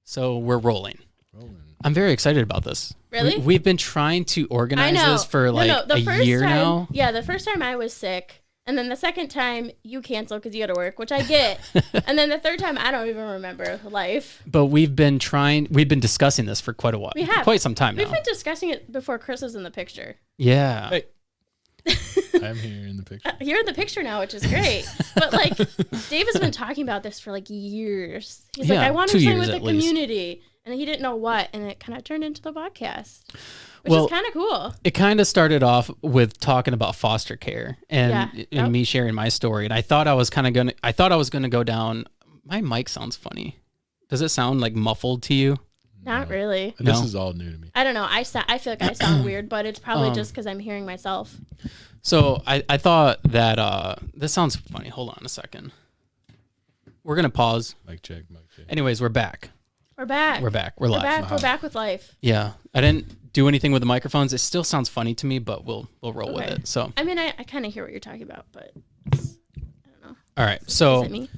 So we're rolling. I'm very excited about this. Really? We've been trying to organize this for like a year now. Yeah, the first time I was sick, and then the second time you canceled because you had to work, which I get. And then the third time I don't even remember life. But we've been discussing this for quite a while. We have. Quite some time now. We've been discussing it before Chris was in the picture. Yeah. Hey. I'm here in the picture. You're in the picture now, which is great. But like, Dave has been talking about this for like years. He's like, I want to play with the community. And he didn't know what, and it kind of turned into the podcast, which is kind of cool. It kind of started off with talking about foster care and me sharing my story. And I thought I was gonna go down. My mic sounds funny. Does it sound like muffled to you? Not really. This is all new to me. I don't know. I feel like I sound weird, but it's probably just because I'm hearing myself. So I thought that this sounds funny. Hold on a second. We're gonna pause. Mic check. Anyways, we're back. We're back. We're live. We're back with life. Yeah. I didn't do anything with the microphones. It still sounds funny to me, but we'll roll with it. So I mean, I kind of hear what you're talking about, but I don't know. All right. So is it me?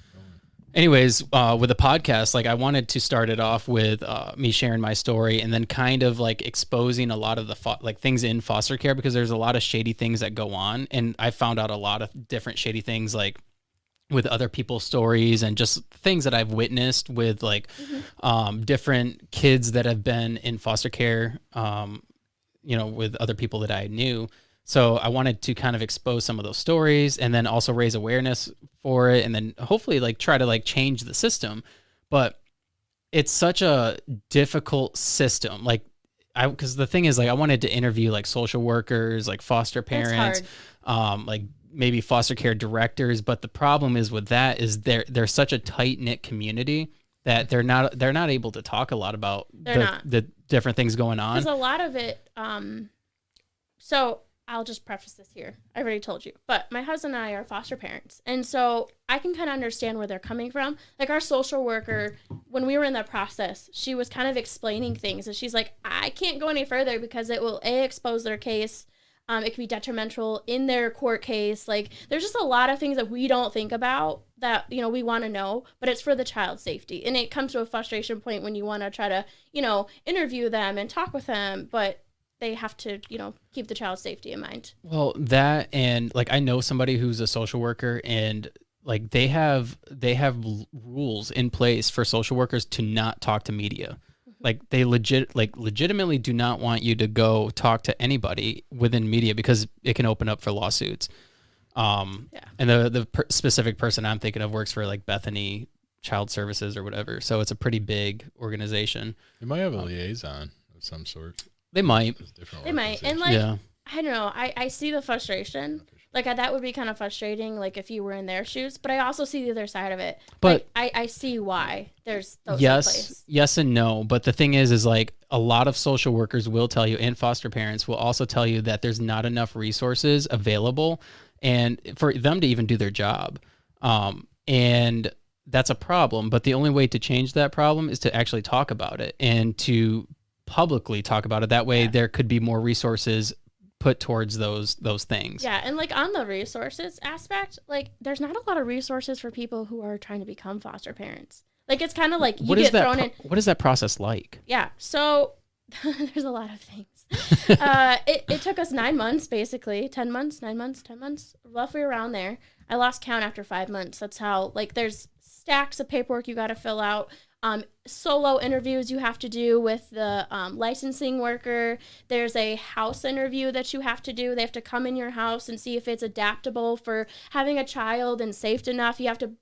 anyways, with the podcast, like I wanted to start it off with me sharing my story and then kind of like exposing a lot of the things in foster care, because there's a lot of shady things that go on. And I found out a lot of different shady things, like with other people's stories and just things that I've witnessed with like different kids that have been in foster care, with other people that I knew. So I wanted to kind of expose some of those stories and then also raise awareness for it and then hopefully like try to like change the system. But it's such a difficult system. Because the thing is, like, I wanted to interview like social workers, like foster parents, like maybe foster care directors. But the problem is with that is they're such a tight knit community that they're not able to talk a lot about the different things going on. Because a lot of it, so I'll just preface this here. I already told you, but my husband and I are foster parents. And so I can kind of understand where they're coming from. Like our social worker, when we were in that process, she was kind of explaining things. And she's like, I can't go any further because it will expose their case. It could be detrimental in their court case. Like there's just a lot of things that we don't think about that, we want to know, but it's for the child's safety. And it comes to a frustration point when you want to try to, interview them and talk with them, but they have to, keep the child's safety in mind. Well, that, and like, I know somebody who's a social worker, and like they have rules in place for social workers to not talk to media. Like they legitimately do not want you to go talk to anybody within media because it can open up for lawsuits. And the specific person I'm thinking of works for like Bethany Child Services or whatever. So it's a pretty big organization. They might have a liaison of some sort. They might. They might. And like, I don't know. I see the frustration. Like that would be kind of frustrating, like if you were in their shoes. But I also see the other side of it. But like, I see why there's those. Yes and no. But the thing is like a lot of social workers will tell you, and foster parents will also tell you that there's not enough resources available, and for them to even do their job. And that's a problem. But the only way to change that problem is to actually talk about it and to publicly talk about it. That way there could be more resources put towards those things. Yeah, and like on the resources aspect, like there's not a lot of resources for people who are trying to become foster parents. Like it's kind of like you get thrown in. What is that process like? Yeah, so there's a lot of things. It took us 9 months, basically 10 months, roughly around there. I lost count after 5 months. That's how, like, there's stacks of paperwork you got to fill out. Solo interviews you have to do with the licensing worker. There's a house interview that you have to do. They have to come in your house and see if it's adaptable for having a child and safe enough. You have to,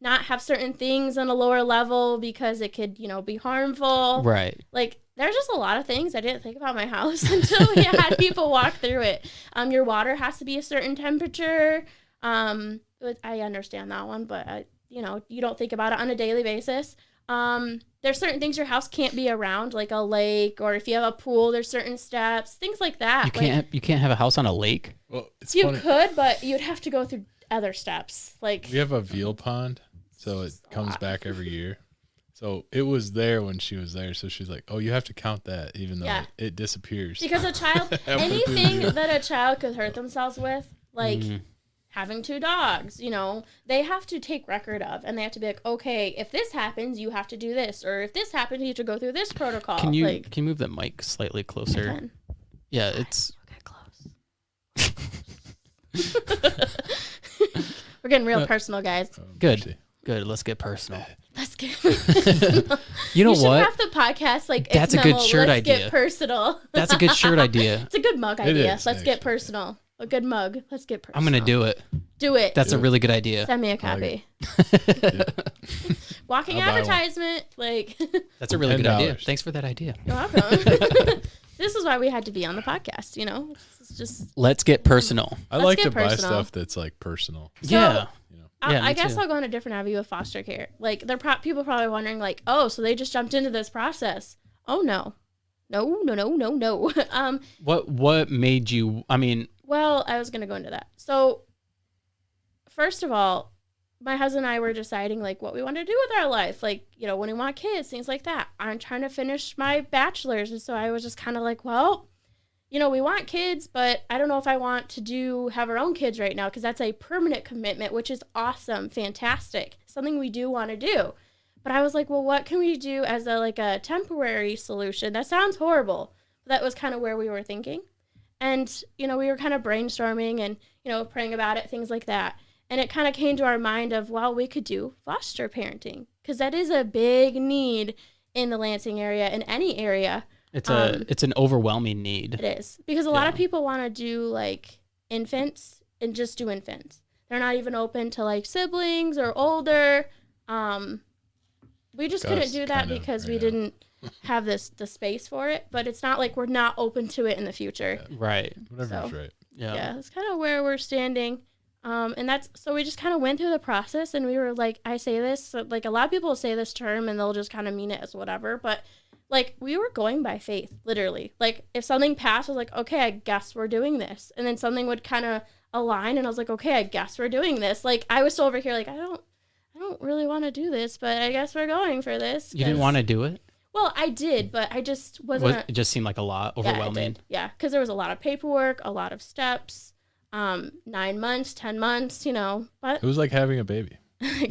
not have certain things on a lower level because it could, be harmful. Right. Like, there's just a lot of things I didn't think about my house until we had people walk through it. Your water has to be a certain temperature. I understand that one, but, you don't think about it on a daily basis. There's certain things your house can't be around, like a lake, or if you have a pool, there's certain steps, things like that. You can't have a house on a lake. Well, it's you funny. could, but you'd have to go through other steps. Like we have a veal pond, so it comes back every year. So it was there when she was there. So she's like, "Oh, you have to count that, even though it disappears." Because a child, anything that a child could hurt themselves with, like. having 2 dogs, they have to take record of, and they have to be like, okay, if this happens, you have to do this, or if this happens, you have to go through this protocol. Can you move the mic slightly closer? Yeah, it's okay, close. We're getting real personal, guys. Good. Let's get personal. Let's get personal. You know should what? have the podcast like That's a good shirt Let's idea. Get personal. That's a good shirt idea. It's a good mug idea. is, Let's get personal. A good mug. Let's get personal. I'm gonna do it. Do it. That's a really good idea. Send me a copy. Walking I'll buy advertisement. Like. That's a really good idea. $10. Thanks for that idea. You're welcome. This is why we had to be on the podcast. This is just. Let's get personal. I Let's like get to buy personal. stuff that's like personal. Yeah. Yeah, I me guess too. I'll go on a different avenue of foster care. Like, people are probably wondering, like, oh, so they just jumped into this process. Oh, no. No. What made you? I mean, Well, I was going to go into that. So, first of all, my husband and I were deciding, like, what we want to do with our life. Like, when we want kids, things like that. I'm trying to finish my bachelor's. And so I was just kind of like, well, we want kids, but I don't know if I want to have our own kids right now, because that's a permanent commitment, which is awesome, fantastic, something we do want to do. But I was like, well, what can we do as a temporary solution? That sounds horrible. But that was kind of where we were thinking. And, we were kind of brainstorming and, praying about it, things like that. And it kind of came to our mind of, well, we could do foster parenting, because that is a big need in the Lansing area, in any area. it's an overwhelming need. It is, because a lot of people want to do like infants and just do infants. They're not even open to like siblings or older. We just couldn't do that because we didn't have the space for it. But it's not like we're not open to it in the future. Right. Whatever's right. Yeah. That's kind of where we're standing. And so we just kind of went through the process, and we were like, I say this, like a lot of people say this term and they'll just kind of mean it as whatever, but like we were going by faith, literally. Like if something passed, I was like, okay, I guess we're doing this. And then something would kind of align, and I was like, okay, I guess we're doing this. Like I was still over here like, I don't really want to do this, but I guess we're going for this. You didn't want to do it? Well, I did, but I just wasn't. It just seemed like a lot, overwhelming. Yeah, because there was a lot of paperwork, a lot of steps. 9 months, 10 months, but It was like having a baby.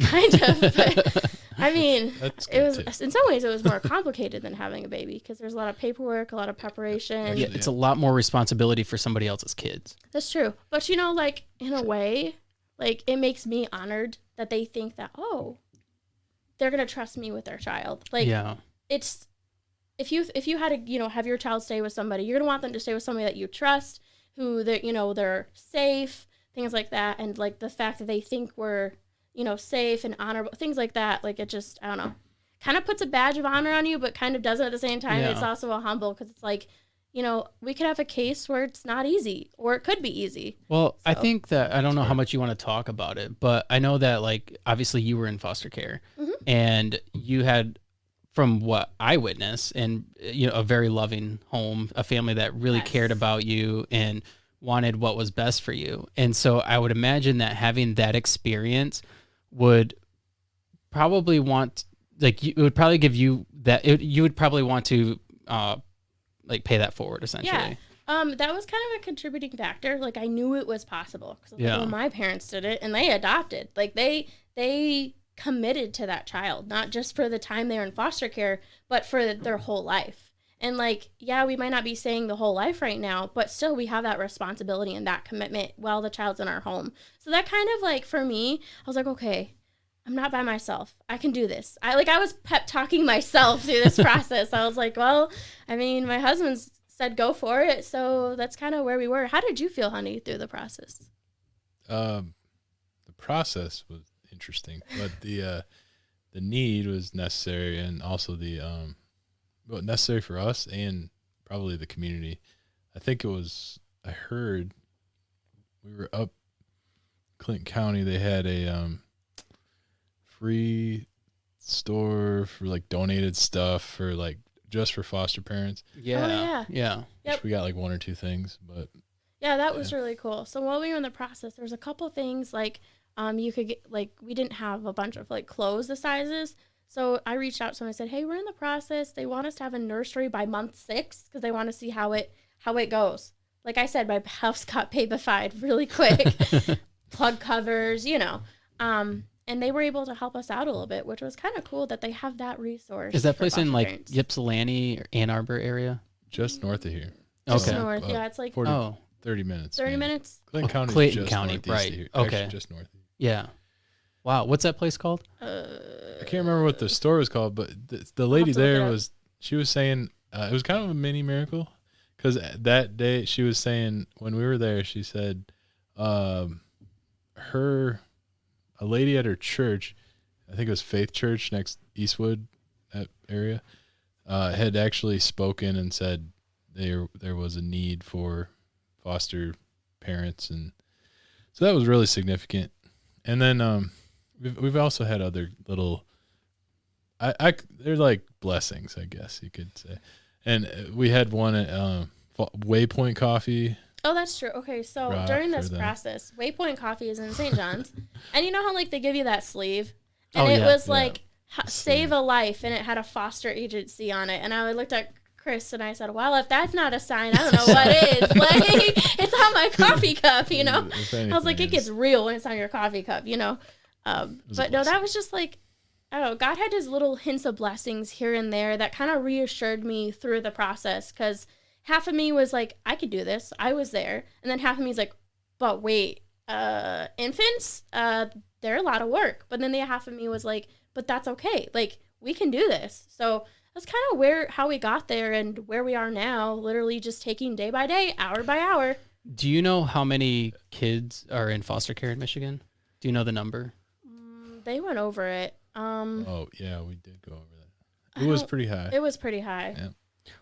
kind of. But, I mean, That's it was good, too. in some ways it was more complicated than having a baby, because there's a lot of paperwork, a lot of preparation. Yeah, it's a lot more responsibility for somebody else's kids. That's true. But like in a way, like it makes me honored that they think that, oh, they're gonna trust me with their child. Like it's if you had to have your child stay with somebody, you're gonna want them to stay with somebody that you trust, who they're safe, things like that. And like the fact that they think we're safe and honorable, things like that, like it just, I don't know, kind of puts a badge of honor on you, but kind of doesn't at the same time. It's also a humble, because it's like, we could have a case where it's not easy, or it could be easy. Well, I think that, I don't know how much you want to talk about it, but I know that like obviously you were in foster care, and you had, from what I witnessed, and a very loving home, a family that really cared about you and wanted what was best for you. And so I would imagine that having that experience would probably want, like, it would probably give you that, you would probably want to like pay that forward, essentially. Yeah. That was kind of a contributing factor. Like I knew it was possible, because well, my parents did it and they adopted. Like they committed to that child, not just for the time they were in foster care, but for their whole life. And like, yeah, we might not be saying the whole life right now, but still we have that responsibility and that commitment while the child's in our home. So that kind of like, for me, I was like, okay, I'm not by myself. I can do this. I was pep talking myself through this process. I was like, well, I mean, my husband said go for it, so that's kind of where we were. How did you feel, honey, through the process? The process was interesting, but the need was necessary, and also the necessary for us and probably the community. I think I heard we were up Clinton County, they had a free store for like donated stuff for like just for foster parents. Yeah. Yep. We got like 1 or 2 things, but yeah, that was really cool. So while we were in the process, there was a couple things like you could get, like, we didn't have a bunch of like clothes the sizes. So I reached out to them and said, hey, we're in the process. They want us to have a nursery by month 6, because they want to see how it goes. Like I said, my house got babyfied really quick. plug covers, you know. And they were able to help us out a little bit, which was kind of cool that they have that resource. Is that for place in foster like parents. Ypsilanti or Ann Arbor area? Just north of here. Just Okay. north. Yeah, it's like 40, 30 minutes. 30 maybe. minutes. Clayton County is Clayton just County, northeast right. of here. Okay. Actually, just north of here. Yeah. Wow. What's that place called? I can't remember what the store was called, but the lady have to look it there up. she was saying it was kind of a mini miracle because that day she was saying when we were there, she said a lady at her church, I think it was Faith Church next Eastwood, that area, had actually spoken and said there was a need for foster parents, and so that was really significant. And then we've also had other little, they're like blessings, I guess you could say. And we had one at Waypoint Coffee. Oh, that's true. Okay, so Rock during for this them. process, Waypoint Coffee is in St. John's, and you know how like they give you that sleeve, and Oh, it yeah. was Yeah. like The save sleeve. a life, and it had a foster agency on it, and I looked at Chris and I said, "Well, if that's not a sign, I don't know what is." Like it's on my coffee cup, you know. If I was like, anything, it gets real when it's on your coffee cup, you know. was a But no, that blessing. was just like, I don't know. God had his little hints of blessings here and there that kind of reassured me through the process because half of me was like, I could do this. I was there. And then half of me is like, but wait, infants, they're a lot of work. But then the half of me was like, but that's okay. Like, we can do this. So that's kind of how we got there and where we are now, literally just taking day by day, hour by hour. Do you know how many kids are in foster care in Michigan? Do you know the number? They went over it. Oh yeah, we did go over that. I It was don't- pretty high. It was pretty high. Yeah.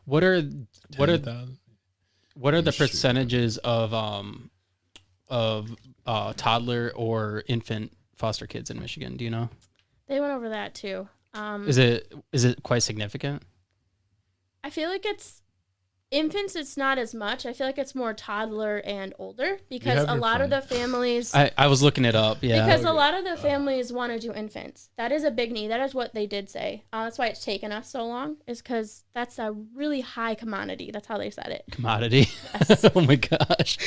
What are 10,000? the Sure. percentages of toddler or infant foster kids in Michigan? Do you know? They went over that too. Is it quite significant? I feel like infants, it's not as much. I feel like it's more toddler and older because have a your lot of fun. the families, I was looking it up. Yeah. because a lot of the families want to do infants. That is a big need. That is what they did say. That's why it's taken us so long, is because that's a really high commodity. That's how they said it. Commodity. Yes. Oh my gosh.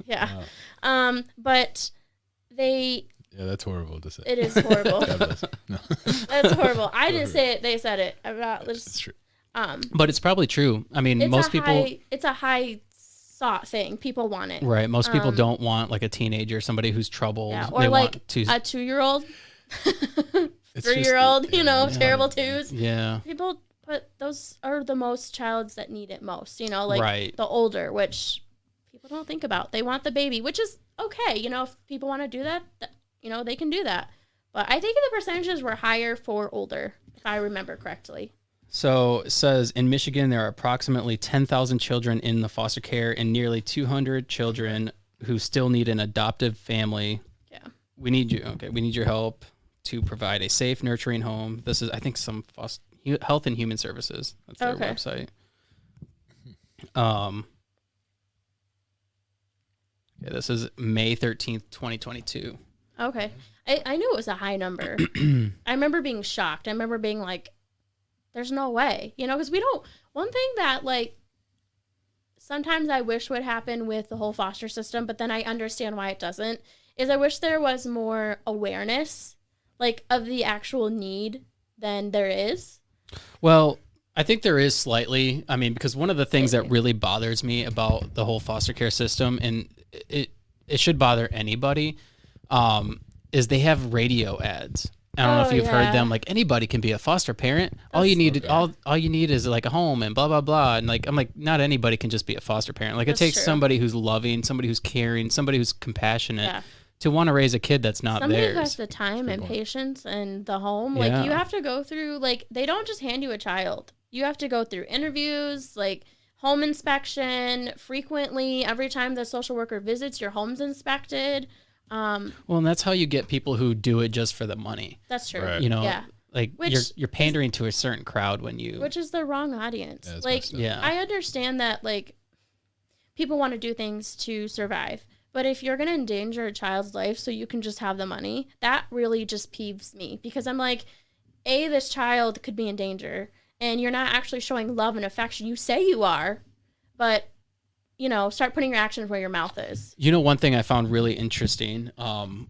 Yeah. Wow. But they, Yeah, that's horrible to say. it is horrible. God bless. No, That's horrible. I didn't say it. They said it. I'm not, that's true. But it's probably true. I mean, it's most a people. it's a high sought thing. People want it. Right. Most people Um, don't want like a teenager, somebody who's troubled. Yeah, They or like want to. a 2-year-old, It's just- 3-year-old, you know, it's terrible not- twos. Yeah. People, but those are the most childs that need it most, you know, like Right. the older, which people don't think about. They want the baby, which is okay. You know, if people want to do that, you know, they can do that. But I think the percentages were higher for older, if I remember correctly. So it says in Michigan, there are approximately 10,000 children in the foster care and nearly 200 children who still need an adoptive family. Yeah. We need you. Okay. We need your help to provide a safe, nurturing home. This is, I think, some Health and Human Services. That's their Okay. website. Okay, this is May 13th, 2022. Okay. I knew it was a high number. I remember being shocked. I remember being like, there's no way, you know, because one thing that like sometimes I wish would happen with the whole foster system, but then I understand why it doesn't, is I wish there was more awareness like of the actual need than there is. Well, I think there is slightly. I mean, because one of the things that really bothers me about the whole foster care system, and it should bother anybody, is they have radio ads. I don't know if Oh, you've heard yeah. them. Like anybody can be a foster parent. All you need, Okay. all you need is like a home and blah blah blah. And like I'm like, not anybody can just be a foster parent. Like it That's takes true. somebody who's loving, somebody who's caring, somebody who's compassionate Yeah. to want to raise a kid that's not Somebody who has theirs. the time and point. patience and the home. Yeah. Like you have to go through, like they don't just hand you a child. You have to go through interviews, like home inspection frequently. Every time the social worker visits, your home's inspected. Well, and that's how you get people who do it just for the money. That's true. Right. You know, Yeah. like Which you're pandering to a certain crowd when you. Which is the wrong audience. Yeah, it's like, messed up. Yeah. I understand that, like, people want to do things to survive. But if you're going to endanger a child's life so you can just have the money, that really just peeves me. Because I'm like, A, this child could be in danger. And you're not actually showing love and affection. You say you are. But start putting your actions where your mouth is. One thing I found really interesting,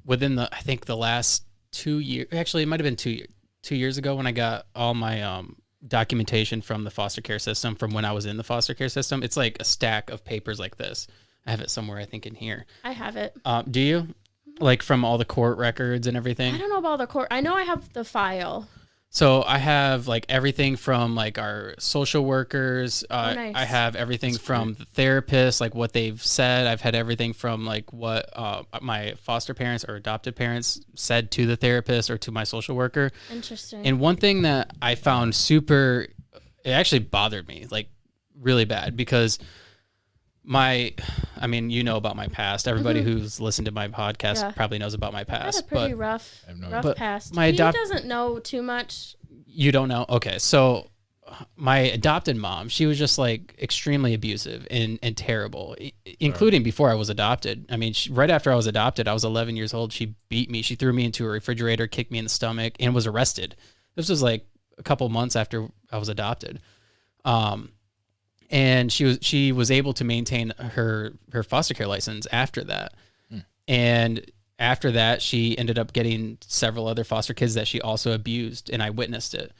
within I think the last 2 years, actually it might have been 2 years ago when I got all my documentation from the foster care system from when I was in the foster care system. It's like a stack of papers like this. I have it somewhere, I think, in here. I have it. Do you? Like from all the court records and everything? I don't know about the court. I know I have the file. So I have like everything from like our social workers. Nice. I have everything from the therapists, like what they've said. I've had everything from like what my foster parents or adopted parents said to the therapist or to my social worker. Interesting. And one thing that I found it actually bothered me like really bad because about my past. Everybody who's listened to my podcast probably knows about my past. I had a pretty rough past. He doesn't know too much. You don't know? Okay. So my adopted mom, she was just like extremely abusive and terrible, including before I was adopted. I mean, right after I was adopted, I was 11 years old. She beat me. She threw me into a refrigerator, kicked me in the stomach, and was arrested. This was like a couple months after I was adopted. And she was able to maintain her foster care license after that. And after that, she ended up getting several other foster kids that she also abused, and I witnessed it.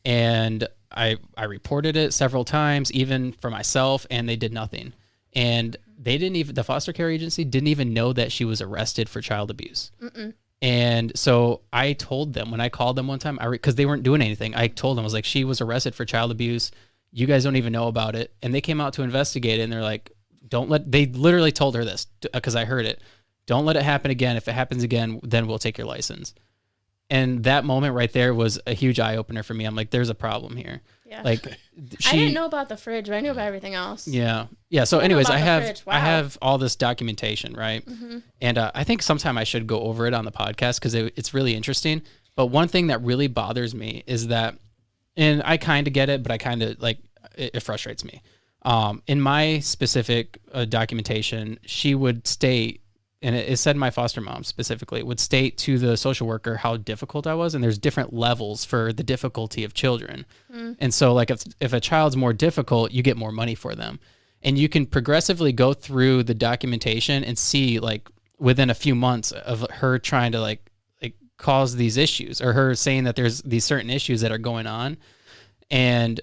And I reported it several times, even for myself, and they did nothing. And the foster care agency didn't even know that she was arrested for child abuse. And so I told them when I called them one time, because they weren't doing anything, I told them, I was like, she was arrested for child abuse. You guys don't even know about it. And they came out to investigate it, and they're like, they literally told her this because I heard it. Don't let it happen again. If it happens again, then we'll take your license. And that moment right there was a huge eye opener for me. I'm like, there's a problem here. Yeah. Like I didn't know about the fridge, but I knew about everything else. Yeah. Yeah. So anyways, I have all this documentation, right? And I think sometime I should go over it on the podcast because it's really interesting. But one thing that really bothers me is that, and I kind of get it, but I kind of like, it frustrates me. In my specific documentation, she would state, and it said my foster mom specifically would state to the social worker how difficult I was. And there's different levels for the difficulty of children. And so like if a child's more difficult, you get more money for them. And you can progressively go through the documentation and see like within a few months of her trying to like cause these issues, or her saying that there's these certain issues that are going on. And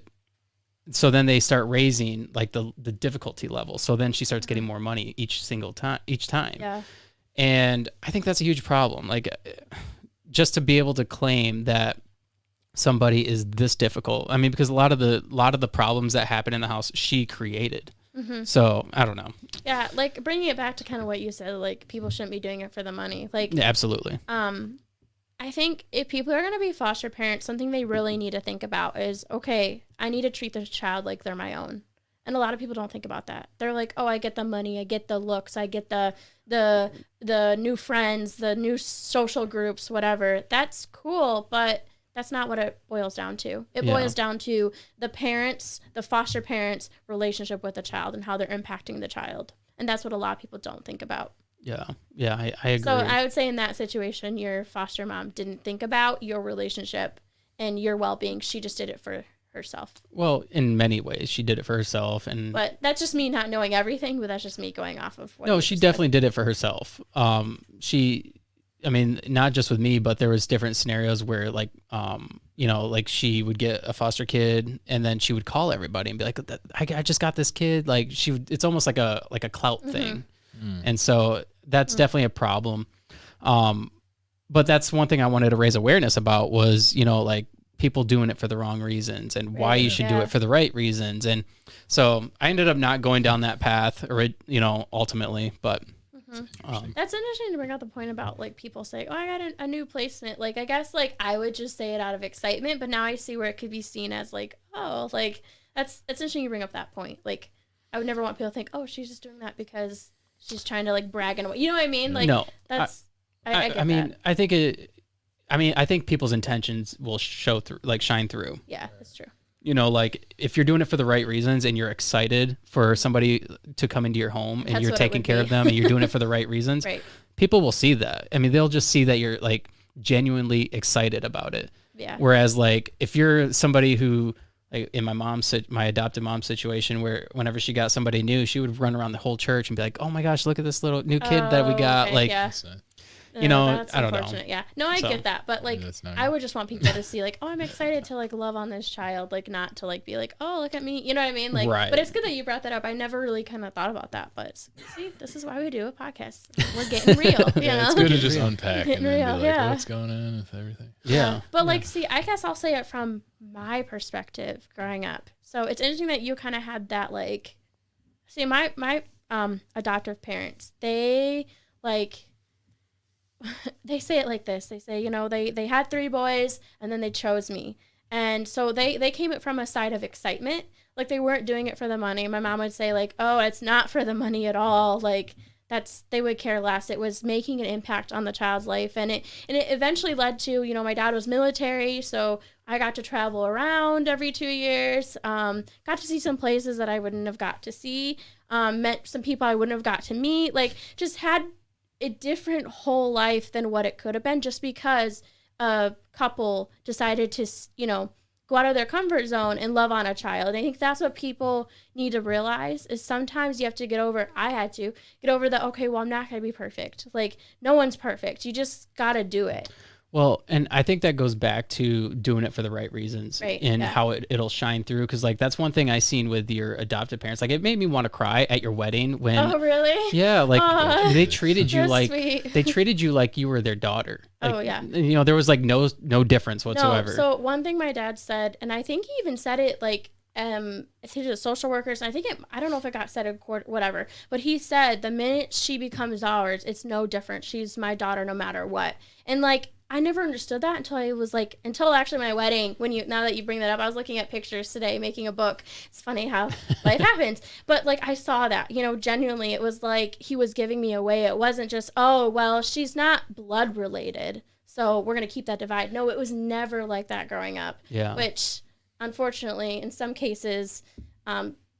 so then they start raising like the difficulty level. So then she starts getting more money each time. Yeah. And I think that's a huge problem. Like just to be able to claim that somebody is this difficult. I mean, because a lot of the problems that happen in the house, she created. So I don't know. Yeah. Like bringing it back to kind of what you said, like people shouldn't be doing it for the money. Like, yeah, absolutely. I think if people are going to be foster parents, something they really need to think about is, okay, I need to treat this child like they're my own. And a lot of people don't think about that. They're like, oh, I get the money, I get the looks, I get the new friends, the new social groups, whatever. That's cool, but that's not what it boils down to. It boils down to the parents, the foster parents' relationship with the child and how they're impacting the child. And that's what a lot of people don't think about. Yeah, I agree. So I would say in that situation, your foster mom didn't think about your relationship and your well-being. She just did it for herself. Well, in many ways, she did it for herself, but that's just me not knowing everything. But that's just me going off of what. No, she definitely did it for herself. Not just with me, but there was different scenarios where like she would get a foster kid and then she would call everybody and be like, I just got this kid. Like it's almost like a clout thing. And so that's definitely a problem. But that's one thing I wanted to raise awareness about was, like people doing it for the wrong reasons and why you should do it for the right reasons. And so I ended up not going down that path ultimately, but that's interesting to bring up the point about like people say, oh, I got a new placement. Like, I guess like I would just say it out of excitement, but now I see where it could be seen as like, oh, like that's interesting you bring up that point. Like I would never want people to think, oh, she's just doing that because she's trying to like brag in a way. You know what I mean? Like, no, that's, I get that. I think people's intentions will shine through. Yeah, that's true. Like if you're doing it for the right reasons and you're excited for somebody to come into your home and you're taking care of them and you're doing it for the right reasons, right. People will see that. I mean, they'll just see that you're like genuinely excited about it. Yeah. Whereas like if you're somebody who like in my adopted mom's situation, where whenever she got somebody new, she would run around the whole church and be like, "Oh my gosh, look at this little new kid that we got!" Okay, Like, yeah. you know, that's I don't know. unfortunate. Yeah, no, I get that, but like, I would just want people to see like, oh, I'm excited to like love on this child, like not to like be like, oh, look at me, you know what I mean? Like, Right. but it's good that you brought that up. I never really kind of thought about that, but see, this is why we do a podcast. We're getting real. You know? It's good to just unpack and then Real, be like, yeah. what's going on with everything. Yeah. But like, see, I guess I'll say it from my perspective growing up. So it's interesting that you kind of had that like, see, my adoptive parents, they like, they say it like this. They say, you know, they had 3 boys and then they chose me. And so they came it from a side of excitement. Like they weren't doing it for the money. My mom would say like, oh, it's not for the money at all. Like they would care less. It was making an impact on the child's life. And it eventually led to, you know, my dad was military. So I got to travel around every 2 years, got to see some places that I wouldn't have got to see, met some people I wouldn't have got to meet, like just had a different whole life than what it could have been just because a couple decided to, you know, go out of their comfort zone and love on a child. And I think that's what people need to realize is sometimes you have to get over, I had to get over the, okay, well, I'm not going to be perfect. Like no one's perfect. You just got to do it. Well, and I think that goes back to doing it for the right reasons and how it'll shine through. Cause like, that's one thing I seen with your adopted parents. Like it made me want to cry at your wedding when, oh, really? Yeah. Like they treated you like, sweet. they treated you like you were their daughter. Like, Oh, yeah. You know, there was like no difference whatsoever. No, so one thing my dad said, and I think he even said it like, to the social workers, and I think I don't know if it got said in court, whatever, but he said the minute she becomes ours, it's no different. She's my daughter no matter what. And like, I never understood that until actually my wedding. Now that you bring that up, I was looking at pictures today, making a book. It's funny how life happens. But like, I saw that, you know, genuinely, it was like he was giving me away. It wasn't just, oh, well, she's not blood related, so we're going to keep that divide. No, it was never like that growing up. Yeah. Which, unfortunately, in some cases,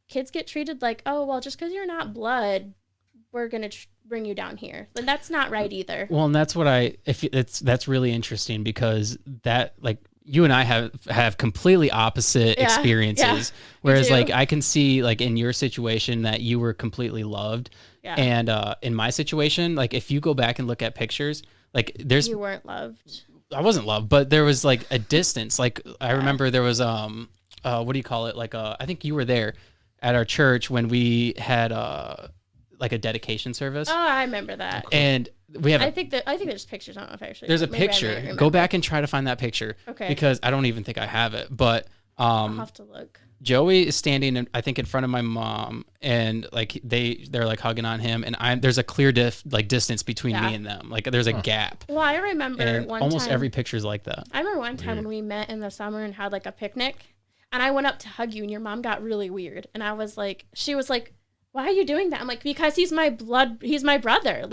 kids get treated like, oh, well, just because you're not blood, we're going to bring you down here. But that's not right either. Well, and that's what that's really interesting because that like you and I have completely opposite experiences. Yeah, whereas like I can see like in your situation that you were completely loved. Yeah. And in my situation, like if you go back and look at pictures, like you weren't loved. I wasn't loved, but there was like a distance. Like I remember there was what do you call it? Like I think you were there at our church when we had like a dedication service. Oh, I remember that. And we have I think there's pictures. I don't know if I actually. There's a picture. Go back and try to find that picture. Okay. Because I don't even think I have it. But I'll have to look. Joey is standing, I think, in front of my mom, and like they're like hugging on him, and there's a clear distance between me and them. Like there's a gap. Well, I remember and one almost time, every picture's like that. I remember one time when we met in the summer and had like a picnic, and I went up to hug you, and your mom got really weird, and I was like, she was like, why are you doing that? I'm like, because he's my brother.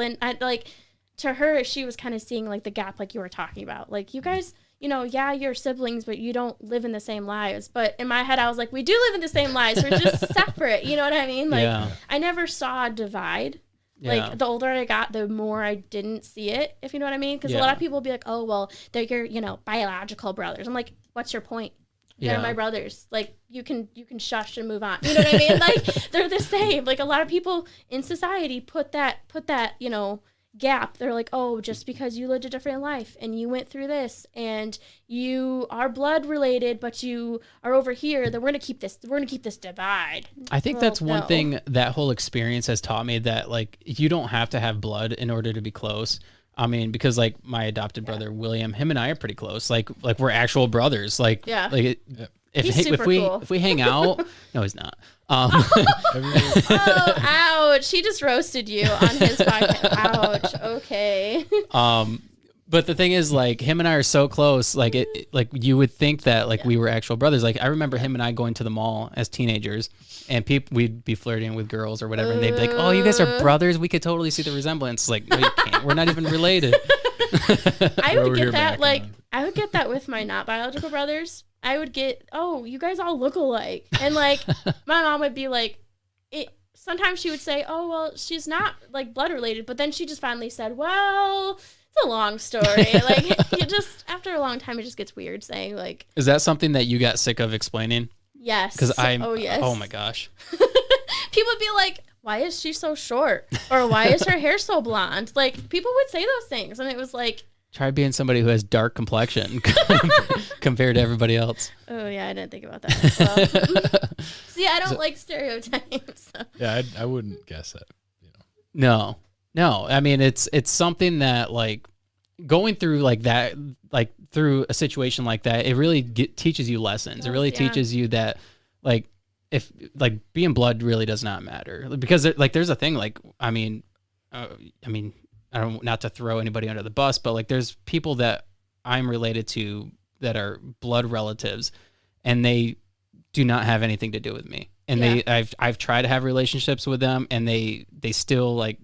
To her, she was kind of seeing like the gap like you were talking about. Like you guys, you know, yeah, you're siblings, but you don't live in the same lives. But in my head, I was like, we do live in the same lives. We're just separate. You know what I mean? Like I never saw a divide. Like the older I got, the more I didn't see it, if you know what I mean. Because a lot of people will be like, oh, well, they're your, you know, biological brothers. I'm like, what's your point? They're my brothers. Like you can shush and move on. You know what I mean? Like they're the same. Like a lot of people in society put that, you know, gap. They're like, oh, just because you lived a different life and you went through this and you are blood related, but you are over here, then we're gonna keep this divide. I think that's one thing that whole experience has taught me, that like you don't have to have blood in order to be close. I mean, because like my adopted brother William, him and I are pretty close. Like we're actual brothers. Like if we hang out, no, he's not. Oh, ouch! He just roasted you on his podcast. Ouch. Okay. But the thing is, like him and I are so close. Like like you would think that like we were actual brothers. Like I remember him and I going to the mall as teenagers, and we'd be flirting with girls or whatever, and they'd be like, "Oh, you guys are brothers. We could totally see the resemblance." Like, no, you can't. We're not even related. I would get that. Like I would get that with my not biological brothers. I would get, oh, you guys all look alike, and like my mom would be like, sometimes she would say, oh, well, she's not like blood related, but then she just finally said, well, it's a long story. Like you just, after a long time, it just gets weird saying like. Is that something that you got sick of explaining? Yes. Because Oh, yes. oh my gosh. People would be like, why is she so short? Or why is her hair so blonde? Like, people would say those things. And it was like, Try being somebody who has dark complexion compared to everybody else. oh, yeah, I didn't think about that as well. See, I don't like stereotypes. So. Yeah, I wouldn't guess that. No. I mean, it's something that like going through like that, like through a situation like that, it really teaches you lessons. It really teaches you that like if like being blood really does not matter because like there's a thing like I mean, I don't not to throw anybody under the bus, but like there's people that I'm related to that are blood relatives, and they do not have anything to do with me. And I've tried to have relationships with them, and they still like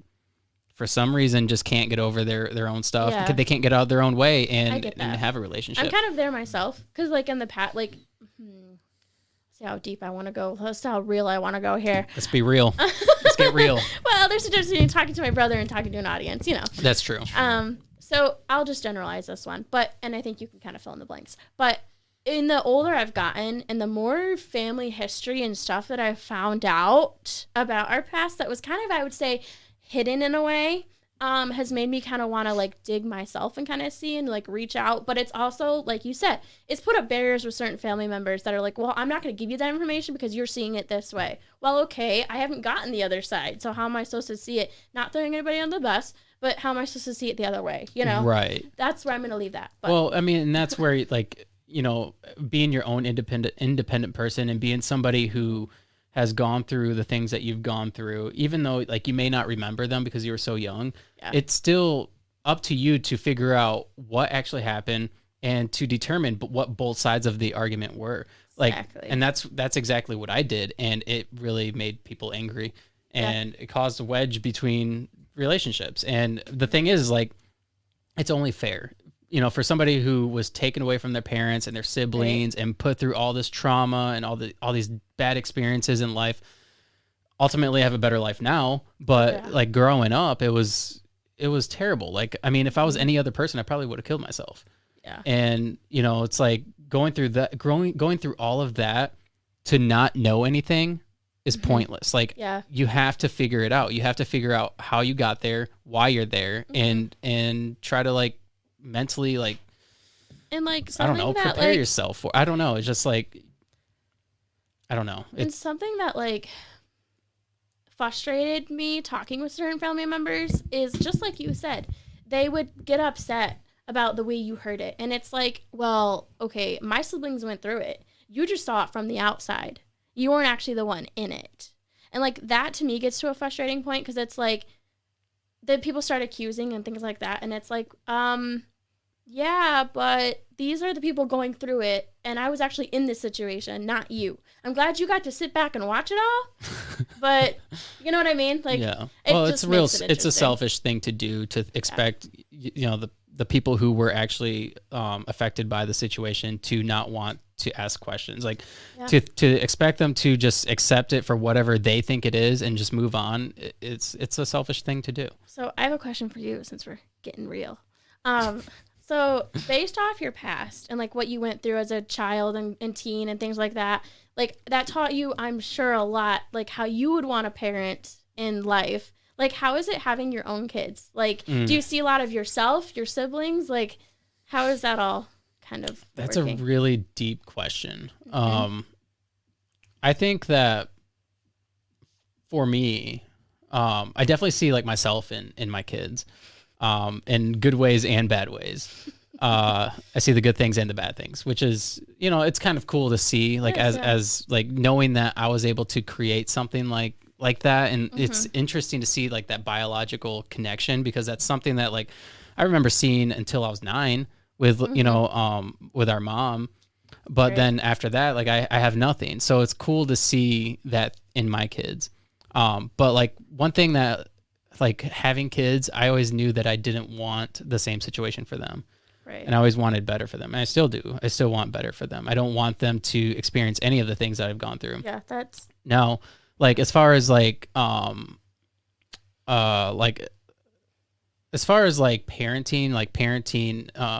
for some reason just can't get over their own stuff because they can't get out of their own way and have a relationship. I'm kind of there myself because like in the past, like see how deep I want to go. Let's see how real I want to go here. Let's be real. Let's get real. Well, there's a difference between talking to my brother and talking to an audience, you know. That's true. So I'll just generalize this one, and I think you can kind of fill in the blanks. But in the older I've gotten and the more family history and stuff that I've found out about our past that was kind of, I would say, hidden in a way, has made me kind of want to like dig myself and kind of see and like reach out. But it's also, like you said, it's put up barriers with certain family members that are like, well, I'm not going to give you that information because you're seeing it this way. Well, okay, I haven't gotten the other side. So how am I supposed to see it? Not throwing anybody on the bus, but how am I supposed to see it the other way? You know? Right. That's where I'm going to leave that. But. Well, I mean, and that's where like, you know, being your own independent person and being somebody who has gone through the things that you've gone through, even though like you may not remember them because you were so young, it's still up to you to figure out what actually happened and to determine what both sides of the argument were. Like, and that's exactly what I did. And it really made people angry and it caused a wedge between relationships. And the thing is like, it's only fair. You know, for somebody who was taken away from their parents and their siblings and put through all this trauma and all these bad experiences in life, ultimately have a better life now. But like growing up, it was terrible. Like, I mean, if I was any other person, I probably would have killed myself. Yeah. And you know, it's like going through all of that to not know anything is pointless. Like, you have to figure it out. You have to figure out how you got there, why you're there, and try to like mentally like and like I don't know, prepare yourself for. I don't know. It's just like I don't know. It's something that like frustrated me talking with certain family members is just like you said, they would get upset about the way you heard it. And it's like, well, okay, my siblings went through it. You just saw it from the outside. You weren't actually the one in it. And like that to me gets to a frustrating point because it's like the people start accusing and things like that. And it's like, yeah, but these are the people going through it, and I was actually in this situation, not you. I'm glad you got to sit back and watch it all, but you know what I mean? Like, well, it's a selfish thing to do to expect, you know, the people who were actually affected by the situation to not want to ask questions, like to expect them to just accept it for whatever they think it is and just move on. It's a selfish thing to do. So I have a question for you since we're getting real. So based off your past and like what you went through as a child and teen and things like that taught you, I'm sure, a lot, like how you would want to parent in life. Like, how is it having your own kids? Like, do you see a lot of yourself, your siblings? Like, how is that all kind of That's working? a really deep question. I think that for me, I definitely see like myself in my kids. In good ways and bad ways. I see the good things and the bad things, which is, you know, it's kind of cool to see, like, as like knowing that I was able to create something like that. And it's interesting to see like that biological connection, because that's something that like I remember seeing until I was 9 with, you know, with our mom. But then after that, like I have nothing. So it's cool to see that in my kids. But like one thing that, like having kids, I always knew that I didn't want the same situation for them. Right. And I always wanted better for them. And I still do. I still want better for them. I don't want them to experience any of the things that I've gone through. Yeah, that's... Now, like, as far as like parenting,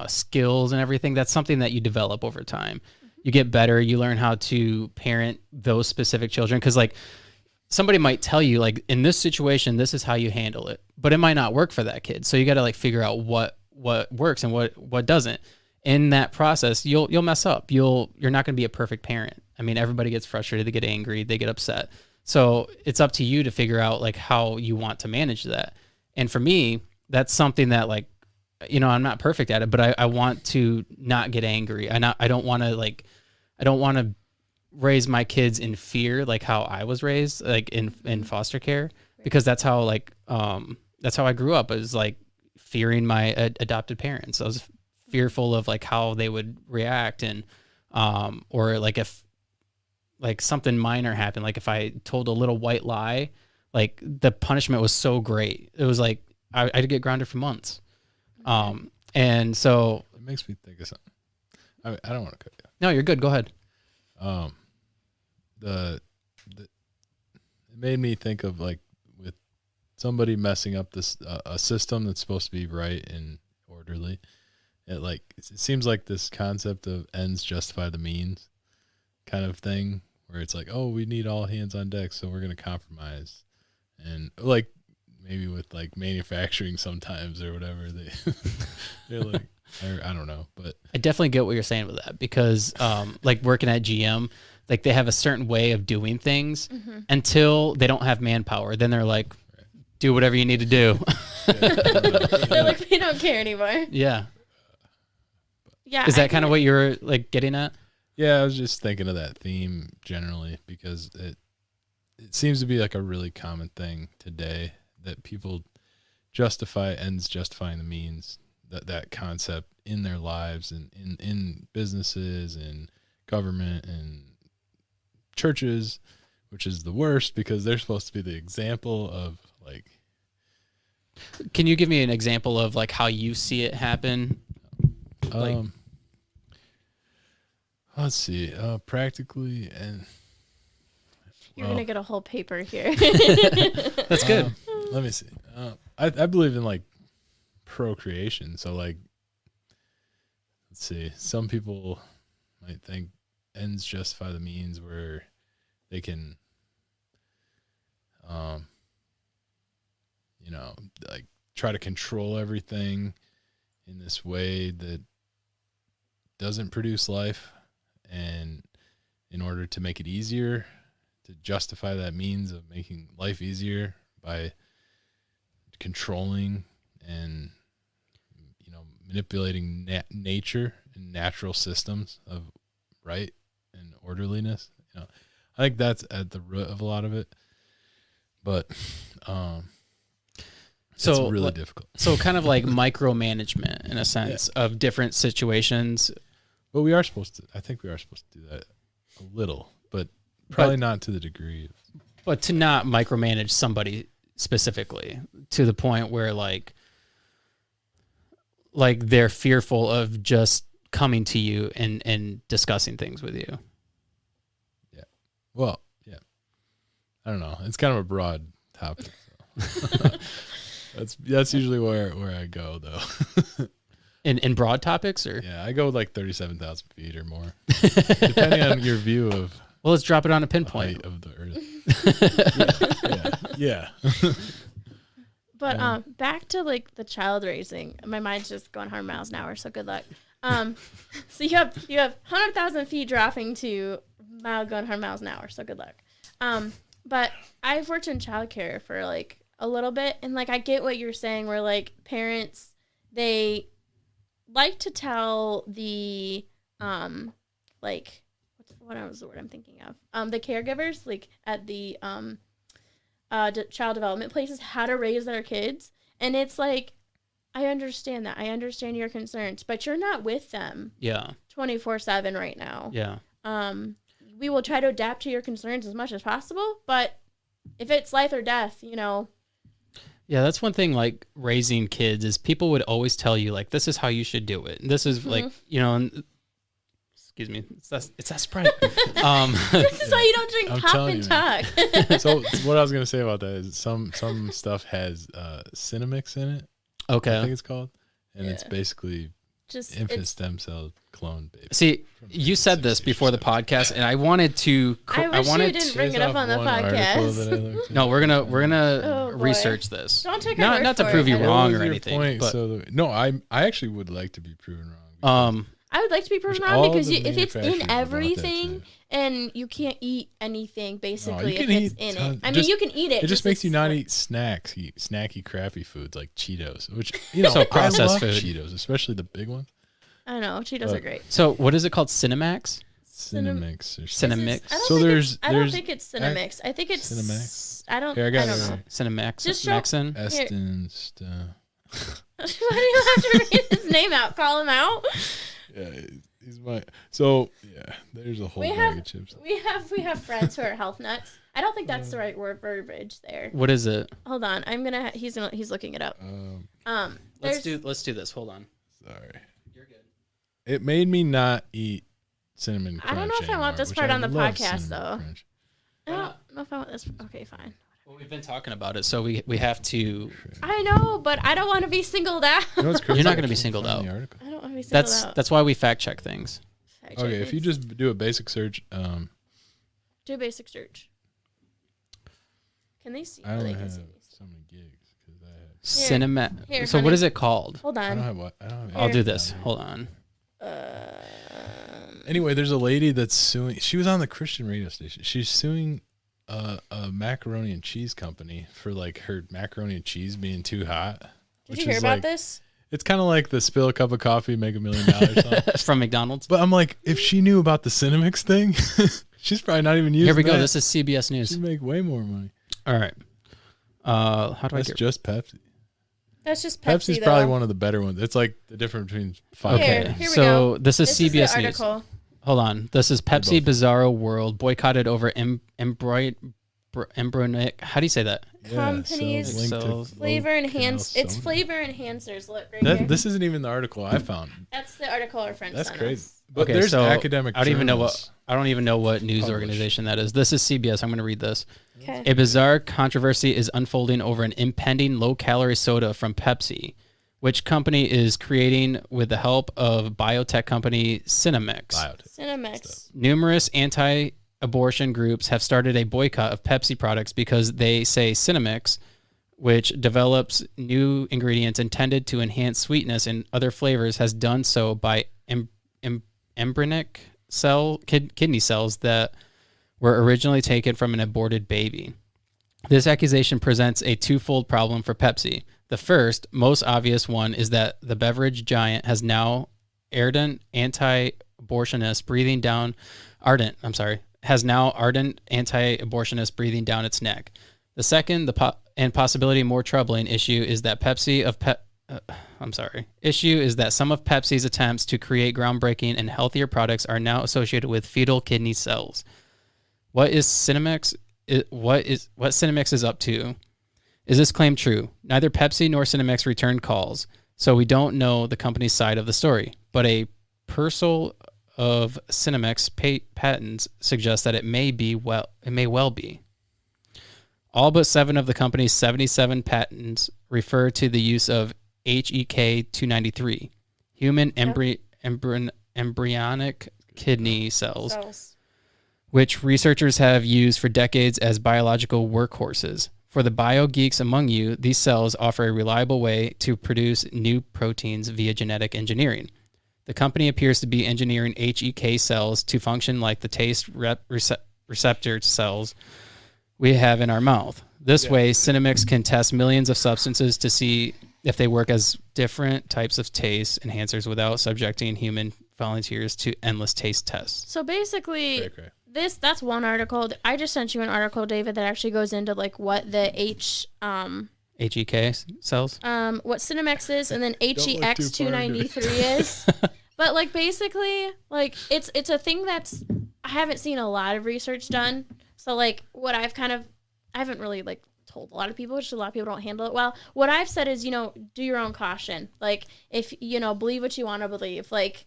skills and everything, that's something that you develop over time. you get better, you learn how to parent those specific children. Cause like somebody might tell you like in this situation, this is how you handle it, but it might not work for that kid. So you got to like figure out what works and what doesn't. In that process, you'll mess up. You're not going to be a perfect parent. I mean, everybody gets frustrated, they get angry, they get upset. So it's up to you to figure out like how you want to manage that. And for me, that's something that like, you know, I'm not perfect at it, but I want to not get angry. I don't want to raise my kids in fear, like how I was raised, like in foster care, because that's how I grew up. I was like fearing my adopted parents. I was fearful of like how they would react, and or like if like something minor happened, like if I told a little white lie, like the punishment was so great. It was like I'd get grounded for months. And so it makes me think of something. I don't want to cut you. No, you're good. Go ahead. It made me think of like with somebody messing up this a system that's supposed to be right and orderly. It seems like this concept of ends justify the means kind of thing, where it's like, oh, we need all hands on deck, so we're going to compromise. And like maybe with like manufacturing sometimes or whatever, they're like, I don't know, but I definitely get what you're saying with that, because like working at GM, like they have a certain way of doing things until they don't have manpower. Then they're like, do whatever you need to do. They're like, we don't care anymore. Yeah. Yeah. Is that kind of what you're like getting at? Yeah, I was just thinking of that theme generally, because it seems to be like a really common thing today that people justify ends justifying the means, that concept in their lives and in businesses and government and churches, which is the worst because they're supposed to be the example of like. Can you give me an example of like how you see it happen? Like, let's see, practically, and you're gonna get a whole paper here. That's good. Let me see. I believe in like procreation. So like, let's see. Some people might think ends justify the means, where they can, like try to control everything in this way that doesn't produce life, and in order to make it easier, to justify that means of making life easier by controlling and manipulating nature and natural systems of right and orderliness. I think that's at the root of a lot of it, but it's really difficult. So kind of like micromanagement in a sense of different situations. But I think we are supposed to do that a little, but not to the degree. But to not micromanage somebody specifically to the point where like they're fearful of just coming to you and discussing things with you. Yeah. Well, yeah. I don't know. It's kind of a broad topic. So. That's usually where I go though. In broad topics, or yeah, I go like 37,000 feet or more, depending on your view of. Well, let's drop it on a pinpoint of the Earth. Yeah. But back to like the child raising. My mind's just going 100 miles an hour, so good luck. So you have 100,000 feet dropping to going 100 miles an hour, so good luck. But I've worked in childcare for like a little bit, and like I get what you're saying, where like parents, they like to tell the like what was the word I'm thinking of, the caregivers like at the child development places how to raise their kids, and it's like I understand that, I understand your concerns, but you're not with them 24/7 right now. We will try to adapt to your concerns as much as possible, but if it's life or death, Yeah, that's one thing, like, raising kids is people would always tell you, like, this is how you should do it. This is, like, and, excuse me, it's that Sprite. This is why you don't drink pop and talk. So what I was going to say about that is some stuff has Cinnamix in it. Okay. I think it's called. And it's basically just infant stem cell clone baby. See, you said this before the podcast, and I wanted to. I wish you didn't bring it up on the podcast. No, we're gonna Oh, boy. research this. Don't take our word not to for prove it. you I don't- wrong What or was your anything. point? But No, I actually would like to be proven wrong. I would like to be proven Which wrong all because the if it's manufacturers in want that everything too. and you can't eat anything basically you if can it's eat in tons- it. I mean, just- you can eat it. It just makes you it's not like- eat snacks, eat snacky, crappy foods like Cheetos, which So I processed love food. Cheetos, especially the big ones, I know Cheetos are great. so what is it called? Cinemax? Cinnamix or Is something. Cinnamix. this- I don't So think there's- it's- I don't there's think it's Cinnamix. I think it's Cinemax? I don't. Here, I I, got don't it know. right. Cinemax. Just show- Maxon. Eston. Why do you have to read his name out? Call him out. Yeah, he's my. So yeah, there's a whole We bag have- of chips. We have friends who are health nuts. I don't think that's the right word verbiage there. What is it? Hold on, he's looking it up. Let's there's- do this. Hold on. Sorry, You're good. it made me not eat cinnamon crunch. I don't know if I want anymore, this which part I on the love podcast, cinnamon though. crunch. I don't know if I want this. Okay, fine. Well, we've been talking about it, so we have to. I know, but I don't want to be singled out. You know what's crazy? You're not I gonna be can't singled find out. the article. I don't want to be singled out. That's why we fact check things. Fact check Okay, if you things. just do a basic search, do a basic search. Can they see? I Oh, don't they have can see me. so many gigs because I have. Cinema. Here, So honey. what is it called? Hold I don't on. have what. I don't have. I'll do anything this. down here. Hold on. Anyway, there's a lady that's suing. She was on the Christian radio station. She's suing a macaroni and cheese company for like her macaroni and cheese being too hot. Did you hear about this? It's kind of like the spill a cup of coffee, make $1 million song. From McDonald's. But I'm like, if she knew about the Cinnamix thing, she's probably not even using Here we go. that. This is CBS News. She'd make way more money. All right. How do That's I get? just Pepsi. That's just Pepsi. Pepsi's probably though. one of the better ones. It's like the difference between five. Okay. Here we So go. this is This is the CBS News. article. Hold on. This is Pepsi both. Bizarro World boycotted over embryonic. How do you say that? Companies linked to sells Flavor low-cal enhance. It's soda. flavor enhancers. Look right here. This isn't even the article I found. That's the article our friend That's sent crazy. us. But Okay, there's so academic. I don't even know what. journals. I don't even know what news Published. organization that is. This is CBS. I'm going to read this. Okay. A bizarre controversy is unfolding over an impending low-calorie soda from Pepsi, which company is creating with the help of biotech company Cinnamix. Biotech. Cinnamix. Numerous anti-abortion groups have started a boycott of Pepsi products because they say Cinnamix, which develops new ingredients intended to enhance sweetness and other flavors, has done so by embryonic kidney cells that were originally taken from an aborted baby. This accusation presents a twofold problem for Pepsi. The first, most obvious one, is that the beverage giant has now ardent anti-abortionist breathing down ardent anti-abortionist breathing down its neck. The second, and possibility more troubling issue is that some of Pepsi's attempts to create groundbreaking and healthier products are now associated with fetal kidney cells. What is Cinnamix? What Cinnamix is up to? Is this claim true? Neither Pepsi nor Cinnamix returned calls, so we don't know the company's side of the story. But a parcel of Cinnamix patents suggests that it may well be. All but 7 of the company's 77 patents refer to the use of HEK 293, human embryonic kidney cells, which researchers have used for decades as biological workhorses. For the bio geeks among you, these cells offer a reliable way to produce new proteins via genetic engineering. The company appears to be engineering HEK cells to function like the taste receptor cells we have in our mouth. This way, Cinnamix can test millions of substances to see if they work as different types of taste enhancers without subjecting human volunteers to endless taste tests. So basically, Cray. that's one article. I just sent you an article, David, that actually goes into like what the HEK cells? what Cinnamix is, and then look too far HEX 293 is. But like basically, like it's a thing that's I haven't seen a lot of research done. So like what I haven't really like told a lot of people, which a lot of people don't handle it well. What I've said is, do your own caution. Like if believe what you want to believe. Like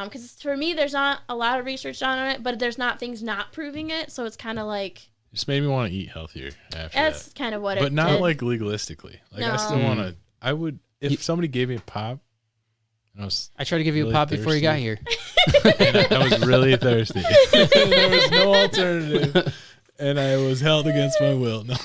because for me, there's not a lot of research done on it, but there's not things not proving it. So it's kind of like Just made me want to eat healthier after that's that. kind of what But it not did. like legalistically. Like I still No. want to. I would if somebody gave me a pop. I tried to give you really a pop before you got here. And I was really thirsty. There was no alternative. And I was held against my will. No,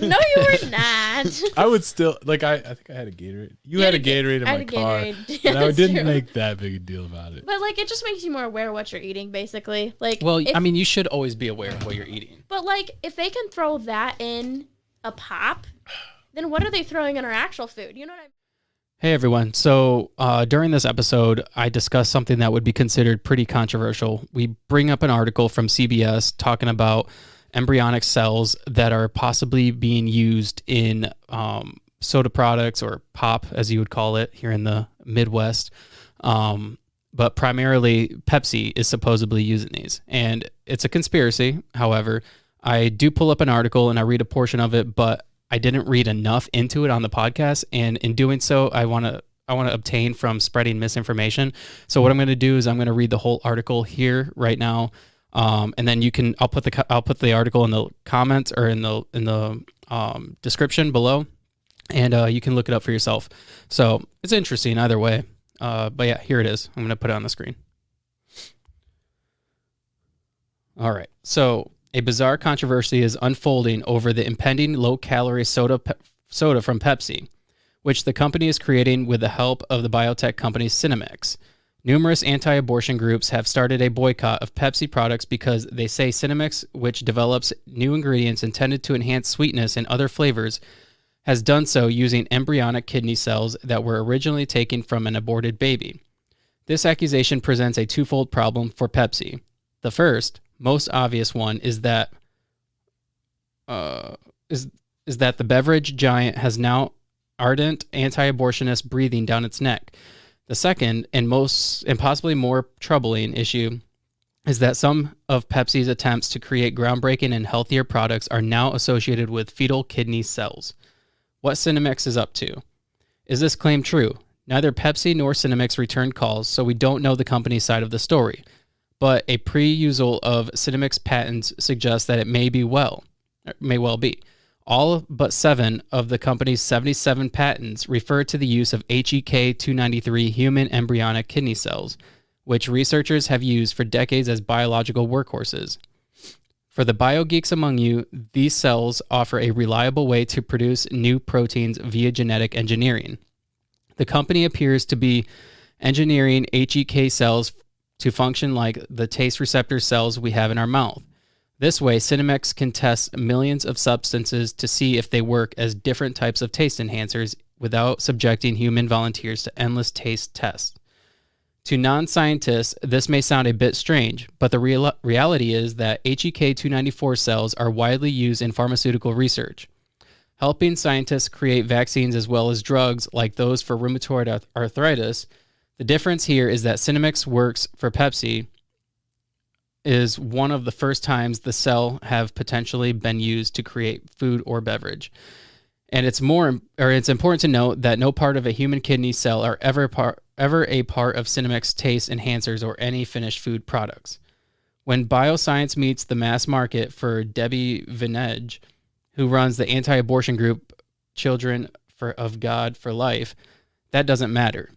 No, you were not. I would still, like, I think I had a Gatorade. You had a Gatorade in my car. And I didn't make that big a deal about it. But, like, it just makes you more aware of what you're eating, basically. Like, Well, I mean, you should always be aware of what you're eating. But, like, if they can throw that in a pop, then what are they throwing in our actual food? You know what I mean? Hey, everyone. So during this episode, I discussed something that would be considered pretty controversial. We bring up an article from CBS talking about embryonic cells that are possibly being used in soda products, or pop, as you would call it here in the Midwest. But primarily, Pepsi is supposedly using these. And it's a conspiracy. However, I do pull up an article and I read a portion of it, but I didn't read enough into it on the podcast. And in doing so, I want to obtain from spreading misinformation. So what I'm going to do is I'm going to read the whole article here right now. And then I'll put the article in the comments or in the description below, and you can look it up for yourself. So it's interesting either way. But yeah, here it is. I'm going to put it on the screen. All right. So a bizarre controversy is unfolding over the impending low-calorie soda from Pepsi, which the company is creating with the help of the biotech company Cinemex. Numerous anti-abortion groups have started a boycott of Pepsi products because they say Cinemex, which develops new ingredients intended to enhance sweetness and other flavors, has done so using embryonic kidney cells that were originally taken from an aborted baby. This accusation presents a twofold problem for Pepsi. The first, most obvious one, is that the beverage giant has now ardent anti-abortionist breathing down its neck. The second, and possibly more troubling issue, is that some of Pepsi's attempts to create groundbreaking and healthier products are now associated with fetal kidney cells. What Cinemex is up to. Is this claim true? Neither Pepsi nor Cinemex returned calls, so we don't know the company's side of the story. But a pre-usal of Cinemex patents suggests that it may well be. All but 7 of the company's 77 patents refer to the use of HEK 293 human embryonic kidney cells, which researchers have used for decades as biological workhorses. For the biogeeks among you, these cells offer a reliable way to produce new proteins via genetic engineering. The company appears to be engineering HEK cells to function like the taste receptor cells we have in our mouth. This way, Cinemex can test millions of substances to see if they work as different types of taste enhancers without subjecting human volunteers to endless taste tests. To non-scientists, this may sound a bit strange, but the reality is that HEK 294 cells are widely used in pharmaceutical research, helping scientists create vaccines as well as drugs like those for rheumatoid arthritis. The difference here is that Cinemex works for Pepsi is one of the first times the cell have potentially been used to create food or beverage. And it's important to note that no part of a human kidney cell are ever a part of Cinemex taste enhancers or any finished food products. When bioscience meets the mass market for Debbie Vinege, who runs the anti-abortion group Children of God for Life, that doesn't matter.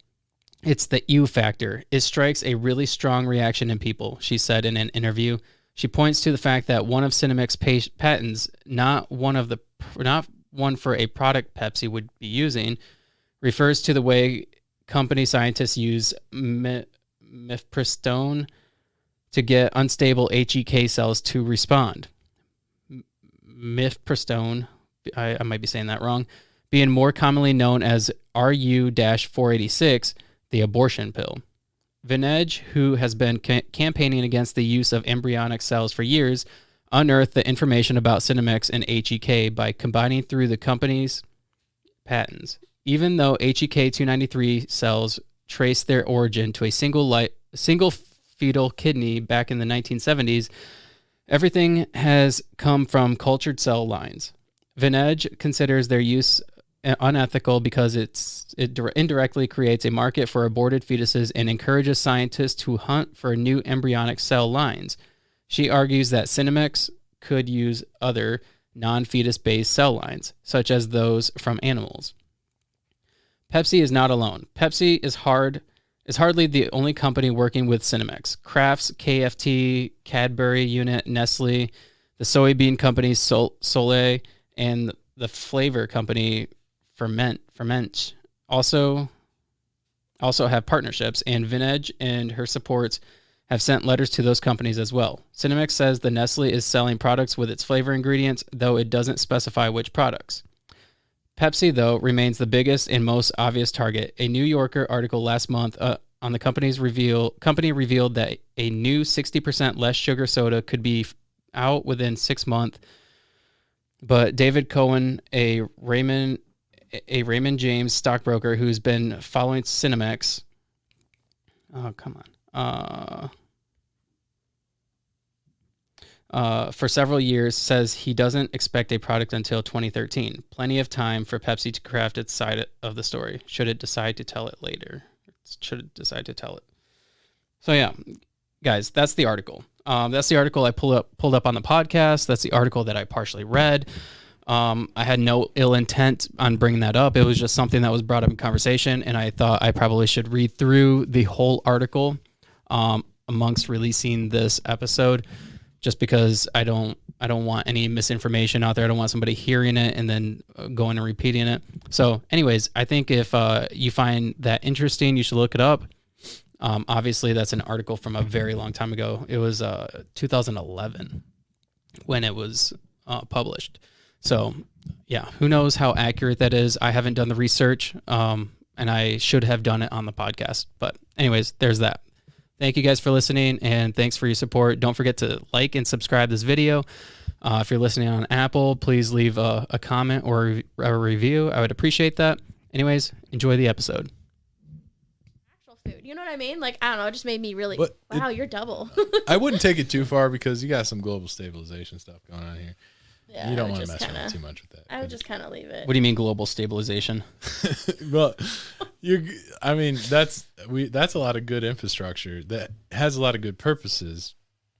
It's the you factor. It strikes a really strong reaction in people, she said in an interview. She points to the fact that one of Cinemex patents, not one for a product Pepsi would be using, refers to the way company scientists use mifepristone to get unstable HEK cells to respond. Mifepristone, I might be saying that wrong, being more commonly known as RU-486, the abortion pill. Vinege, who has been campaigning against the use of embryonic cells for years, unearthed the information about Cinemex and HEK by combining through the company's patents. Even though HEK 293 cells trace their origin to a single fetal kidney back in the 1970s, everything has come from cultured cell lines. Vinege considers their use unethical because it indirectly creates a market for aborted fetuses and encourages scientists to hunt for new embryonic cell lines. She argues that Cinemex could use other non-fetus-based cell lines, such as those from animals. Pepsi is not alone. Pepsi is hard is hardly the only company working with Cinemex. Kraft's KFT, Cadbury unit, Nestle, the soybean company Soleil, and the flavor company Ferment also have partnerships, and Vinege and her supports have sent letters to those companies as well. Cinemex says the Nestle is selling products with its flavor ingredients, though it doesn't specify which products. Pepsi, though, remains the biggest and most obvious target. A New Yorker article last month on the company revealed that a new 60% less sugar soda could be out within 6 months. But David Cohen, a Raymond James stockbroker who's been following Cinemex, for several years, says he doesn't expect a product until 2013. Plenty of time for Pepsi to craft its side of the story, should it decide to tell it later. So yeah, guys, that's the article. That's the article I pulled up on the podcast. That's the article that I partially read. I had no ill intent on bringing that up. It was just something that was brought up in conversation, and I thought I probably should read through the whole article amongst releasing this episode, just because I don't want any misinformation out there. I don't want somebody hearing it and then going and repeating it. So anyways, I think if you find that interesting, you should look it up. Obviously, that's an article from a very long time ago. It was 2011 when it was published. So, yeah, who knows how accurate that is. I haven't done the research, and I should have done it on the podcast. But anyways, there's that. Thank you guys for listening, and thanks for your support. Don't forget to like and subscribe this video. If you're listening on Apple, please leave a comment or a review. I would appreciate that. Anyways, enjoy the episode. Food. You know what I mean? Like, I don't know. It just made me really, you're double. I wouldn't take it too far because you got some global stabilization stuff going on here. Yeah, you don't want to mess around too much with that. I would just kind of leave it. What do you mean global stabilization? Well, that's a lot of good infrastructure that has a lot of good purposes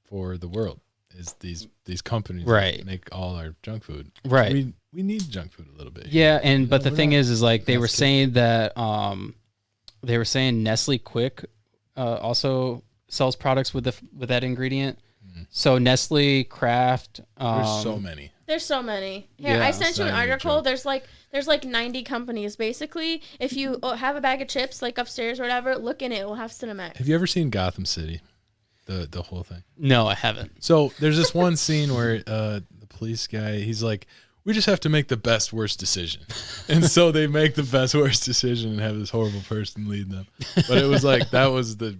for the world. Is these companies right. that make all our junk food. Right. We need junk food a little bit. Yeah, but the thing is like they were saying that they were saying Nestle Quick also sells products with that ingredient. Mm-hmm. So Nestle, Kraft. There's so many. Here, I sent you an article. There's like 90 companies basically. If you have a bag of chips like upstairs or whatever, look in it. It will have Cinemex. Have you ever seen Gotham City? The whole thing? No, I haven't. So there's this one scene where the police guy, he's like, we just have to make the best worst decision. And so they make the best worst decision and have this horrible person lead them. But it was like, that was the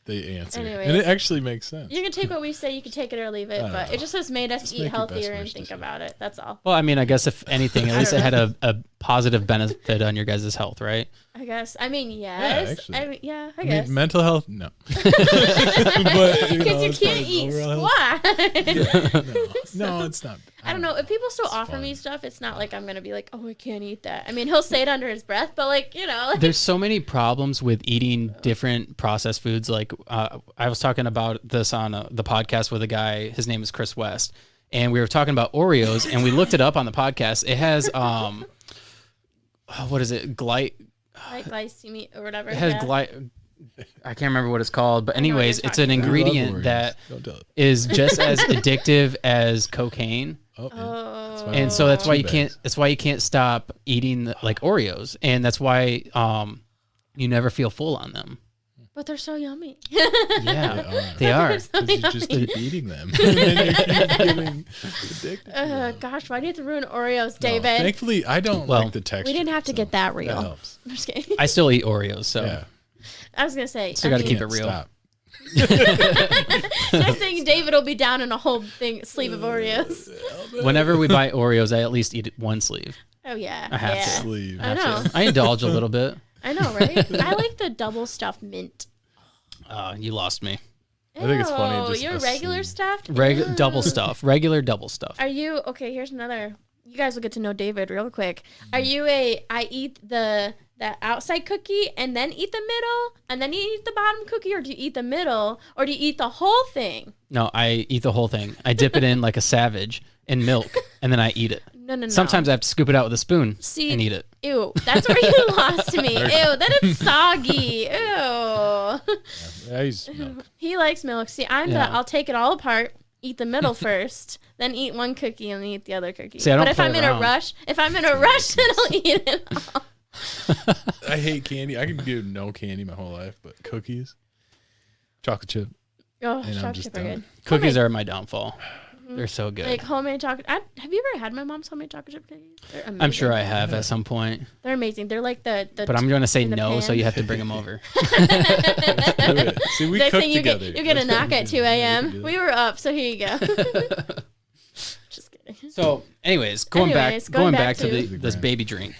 answer. Anyways, and it actually makes sense. You can take what we say, you can take it or leave it, but it just has made us eat healthier and think decision. about it. That's all. Well, I mean, I guess if anything, at least it had a positive benefit on your guys' health, right? I guess. I mean, yes. I I guess. Mental health? No. Because you can't eat squat. No, it's not. I don't know. If people still offer me stuff, it's not like I'm going to be like, oh, I can't eat that. I mean, he'll say it under his breath, but like, you know. Like, there's so many problems with eating different processed foods. Like I was talking about this on the podcast with a guy. His name is Chris West. And we were talking about Oreos, and we looked it up on the podcast. It has, what is it? Glycemia or whatever. It has I can't remember what it's called, but anyways, it's an ingredient that is just as addictive as cocaine. Oh. And so that's why you can't. That's why you can't stop eating like Oreos, and that's why you never feel full on them. But they're so yummy. Yeah, they are. So you just keep eating them. And then you keep getting addicted. Gosh, why do you have to ruin Oreos, David? No, thankfully, I don't like the texture. We didn't have to get that real. That helps. I'm just kidding. I still eat Oreos, so yeah. I was gonna say. Still got to keep it real. Stop. I think David will be down in a whole sleeve of Oreos. Whenever we buy Oreos, I at least eat one sleeve. Oh yeah, I have to. Sleeve. I know. I indulge a little bit. I know, right? I like the double stuffed mint. You lost me. I think it's funny. Just You're regular stuffed? Double stuff. Regular double stuff. Are you okay? Here's another. You guys will get to know David real quick. Are you I eat the outside cookie and then eat the middle and then you eat the bottom cookie, or do you eat the middle, or do you eat the whole thing? No, I eat the whole thing. I dip it in like a savage in milk and then I eat it. No, No. Sometimes I have to scoop it out with a spoon and eat it. Ew, that's where you lost me. Ew, then it's soggy. Ew. I use milk. He likes milk. See, I'll take it all apart, eat the middle first, then eat one cookie and then eat the other cookie. See, I don't but if I'm in a rush, then I'll eat it all. I hate candy. I can do no candy my whole life, but cookies, chocolate chip. Oh, and chocolate chip are good. Cookies are my downfall. They're so good. Like homemade chocolate. Have you ever had my mom's homemade chocolate chip cookies? They're amazing. I'm sure I have at some point. They're amazing. They're like the But I'm going to say in the no, pan. so you have to bring them over. See, we Next cook thing together. you get a knock at 2 a.m. We were up, so here you go. Just kidding. So, anyways, going back to this baby drink.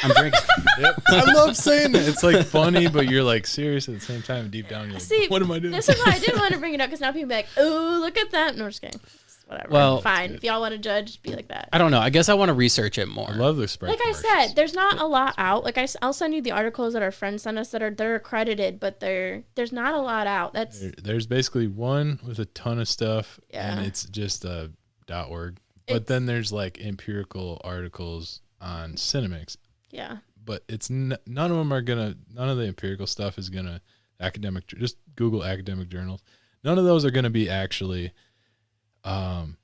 I'm drinking. Yep. I love saying that. It's like funny, but you're like serious at the same time. Deep down, you're like, See, what am I doing? This is why I didn't want to bring it up because now people be like, oh, look at that. No, just kidding. Whatever. Well, fine. If y'all want to judge, be like that. I don't know. I guess I want to research it more. I love the Sprite. Like I said, there's not a lot out. Like I'll send you the articles that our friends sent us they're accredited, but there's not a lot out. There's basically one with a ton of stuff, Yeah. and it's just .org. But then there's like empirical articles on Cinemix. Yeah. But it's none of them are none of the empirical stuff is gonna just Google academic journals. None of those are gonna be actually on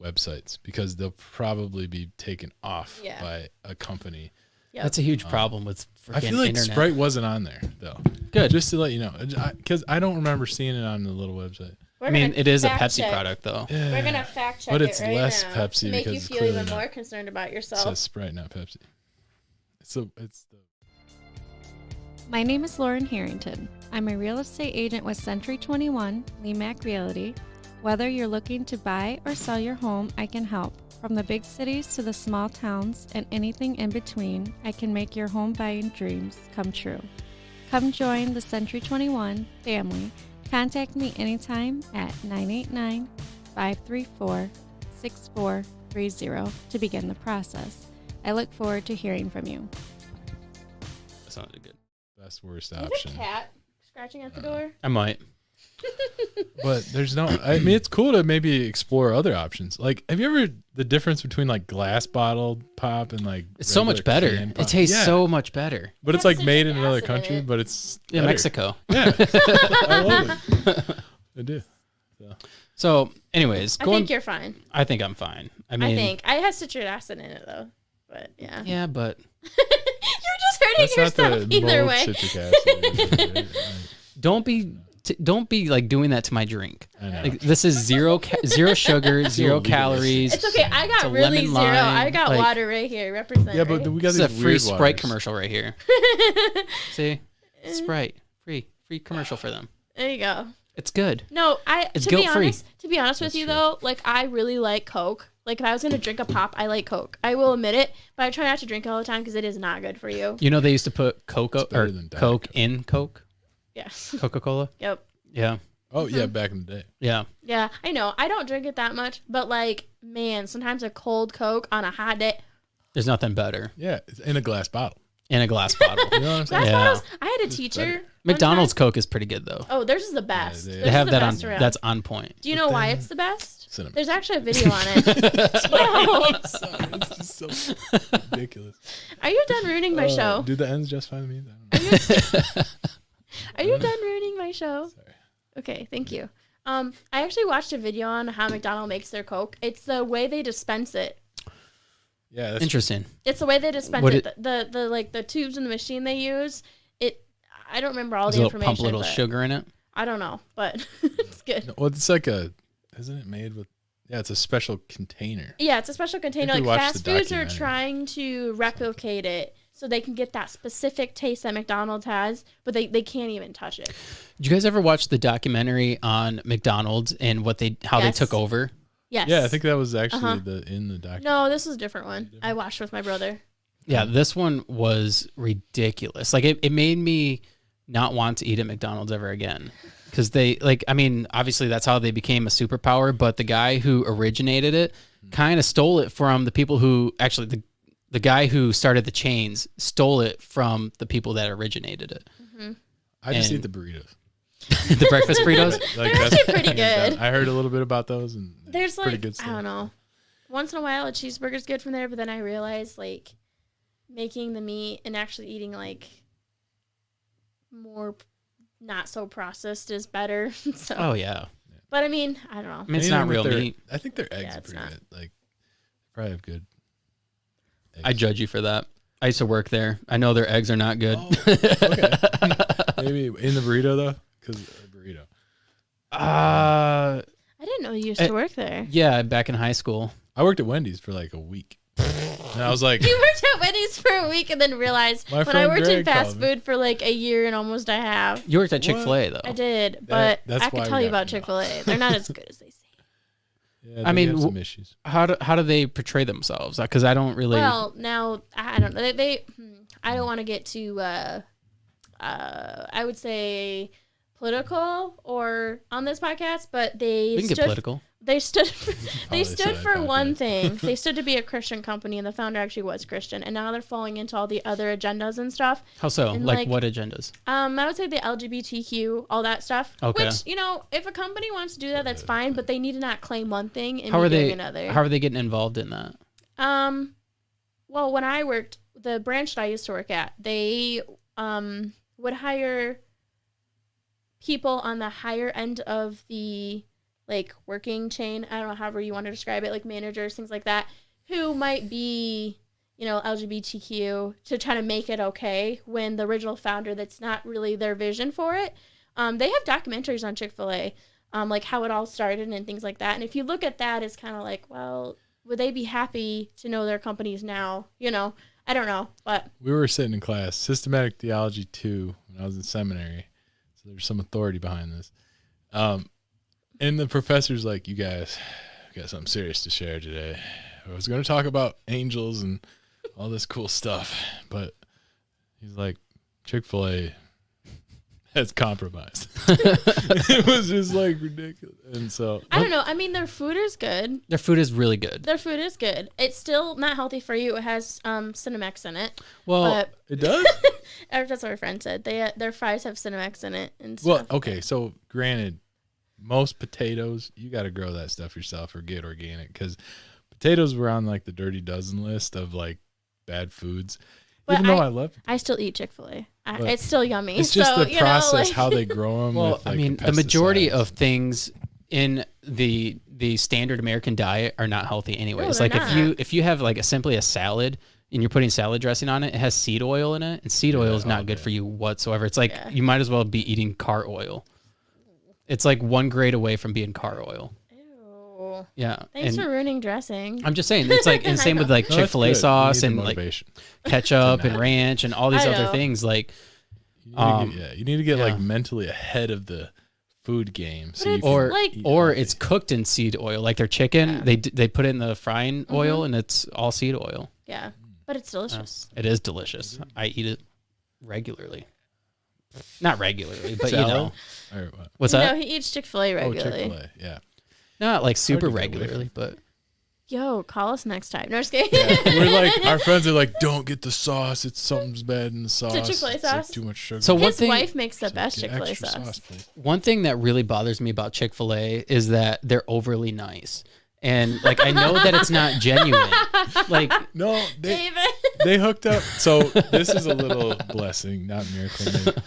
websites because they'll probably be taken off by a company. Yep. That's a huge problem with freaking I feel like internet. Sprite wasn't on there though. Good. Just to let you know, because I don't remember seeing it on the little website. It is a Pepsi product though. Yeah. We're gonna fact check But it's it right less now Pepsi to make you because feel clearly even not. more concerned about It yourself. says Sprite, not Pepsi. My name is Lauren Harrington. I'm a real estate agent with Century 21, Lemac Realty. Whether you're looking to buy or sell your home, I can help. From the big cities to the small towns and anything in between, I can make your home buying dreams come true. Come join the Century 21 family. Contact me anytime at 989-534-6430 to begin the process. I look forward to hearing from you. That sounded good. Best worst Is there option. a cat scratching at the door? I might. But there's no. I mean, it's cool to maybe explore other options. Like, have you ever the difference between like glass bottled pop and like It's so much better. canned It pop? tastes so much better. But it's It has like made in citric another acid in country, it. but it's Yeah, better. Mexico. Yeah, I love it. I do. So, anyways, I think you're fine. I think I'm fine. I mean, I have citric acid in it though, but yeah. yeah, but You're just hurting That's not yourself the either mold way. citric acid. Right? don't be like doing that to my drink. I know. Like this is zero sugar, zero illegal. calories. It's okay. I It's a got really lemon zero. lime, I got like- water right here. Represent. Yeah, but right? we got This is a these free weird Sprite waters. commercial right here. See, Sprite, free commercial for them. There you go. It's good. No, It's to be guilt-free. honest with you true. though, like I really like Coke. Like if I was gonna drink a pop, I like Coke. I will admit it, but I try not to drink it all the time because it is not good for you. You know they used to put Coke better or than Diet Coke Coke. in Coke, Yes. Coca-Cola. Yep. Yeah, Oh yeah, back in the day. yeah. Yeah, I know. I don't drink it that much, but like, man, sometimes a cold Coke on a hot day. There's nothing better Yeah, it's in a glass bottle. in a glass bottle. You know what I'm saying? Glass Yeah. bottles. I had a teacher. better. one McDonald's time- Coke is pretty good though. Oh, theirs is the best. they- Theirs They have is the that on. best around. That's on point. Do you know why then- it's the best? Cinnamon. There's actually a video on it. No. It's just so ridiculous. Are you done ruining my show? Do the ends justify the means? I don't know. Are you done ruining my show? Sorry. Okay, thank you. I actually watched a video on how McDonald's makes their Coke. It's the way they dispense it. Yeah, that's Interesting. It's the way they dispense What it. The like the tubes in the machine they use. I don't remember all Does the it information. pump a little but sugar in it? I don't know, but it's good. Well, it's like isn't it made with? Yeah, it's a special container. Yeah, it's a special container. we Like watched fast the foods are documentary. trying to replicate it so they can get that specific taste that McDonald's has, but they can't even touch it. Did you guys ever watch the documentary on McDonald's and how they Yes. took over? Yes. Yeah, I think that was actually Uh-huh. in the documentary. No, this is a different one. I watched with my brother. Yeah, this one was ridiculous. Like it made me not want to eat at McDonald's ever again. Because obviously that's how they became a superpower, but the guy who originated it kind of stole it from the people who actually, the guy who started the chains stole it from the people that originated it. I just and- eat the burritos. The breakfast burritos? Like They're actually pretty hands down. good. I heard a little bit about those, and There's pretty like, good stuff. I don't know. once in a while a cheeseburger's good from there, but then I realized like making the meat and actually eating like more not so processed is better. So. Oh yeah. But I mean, I don't know. I mean, it's not real meat. I think their eggs Yeah, are it's pretty not. good. Like, probably have good eggs. I judge you for that. I used to work there. I know their eggs are not good. Oh, okay. Maybe in the burrito though, because burrito. I didn't know you used to work there. Yeah, back in high school. I worked at Wendy's for like a week, and I was like, You worked at Wendy's for a week and then realized My when I friend worked in Greg fast called me. food for like a year and almost a half. You worked at Chick-fil-A though. I did, but that's I why could we tell you got about them Chick-fil-A. They're not as good as they say. yeah, I mean, have some issues. How do they portray themselves? Because I don't really. Well, now I don't know. I don't want to get too. I would say political or on this podcast, but we can get political. They stood Probably for so, one yeah. thing. They stood to be a Christian company, and the founder actually was Christian. And now they're falling into all the other agendas and stuff. How so? And, Like like, what agendas? I would say the LGBTQ, all that stuff. Okay. Which, you know, if a company wants to do that, that's fine. But they need to not claim one thing and How be are doing they? another. How are they getting involved in that? Well, when I worked, the branch that I used to work at, they would hire people on the higher end of the like working chain. I don't know, however you want to describe it, like managers, things like that, who might be, you know, LGBTQ to try to make it okay when the original founder, that's not really their vision for it. They have documentaries on Chick-fil-A, like how it all started and things like that. And if you look at that, it's kind of like, well, would they be happy to know their companies now? You know, I don't know, but We were sitting in class, Systematic Theology 2, when I was in seminary. So there's some authority behind this. And the professor's like, you guys got something serious to share today. I was going to talk about angels and all this cool stuff, but he's like, Chick-fil-A has compromised. It was just like ridiculous. And so I don't know. I mean, their food is good. Their food is really good. Their food is good. It's still not healthy for you. It has Cinemax in it. Well, But it does? that's what our friend said. Their fries have Cinemax in it and Well, stuff. okay. So granted, most potatoes, you got to grow that stuff yourself or get organic, because potatoes were on like the dirty dozen list of like bad foods. But Even though I love it. I still eat Chick-fil-A. But It's still yummy. It's just so, the you process, know, like, how they grow them. well, with, like, I mean, the majority pesticides. of things in the standard American diet are not healthy anyways. No, Like they're if you have like simply a salad and you're putting salad dressing on it, it has seed oil in it, and seed oil is not good for you whatsoever. It's like Yeah. you might as well be eating car oil. It's like one grade away from being car oil. Ew. Yeah. Thanks and for ruining dressing. I'm just saying, it's like, and same with like No, that's Chick-fil-A good. sauce You need and the like motivation. ketchup and ranch and all these I other know. things. Like, You need to get yeah. like mentally ahead of the food game. So But you it's can or like- eat or healthy. it's cooked in seed oil, like their chicken. Yeah. They put it in the frying oil, and it's all seed oil. Yeah, but it's delicious. It is delicious. I eat it regularly. Not regularly, but you Salad? know, Or what? what's No, that? he eats Chick-fil-A Oh, regularly. Chick-fil-A. Yeah. Not like super to get away from regularly, but Yo, call us next time. No, just kidding. Yeah, we're like, our friends are like, don't get the sauce. It's something's bad in the sauce. Chick-fil-A It's, like, sauce? too much sugar. So one His thing- wife makes the It's best like, Chick-fil-A extra sauce. please. one thing that really bothers me about Chick-fil-A is that they're overly nice. And like I know that it's not genuine. Like No, they David. they hooked up. So this is a little blessing, not miracle. Maybe.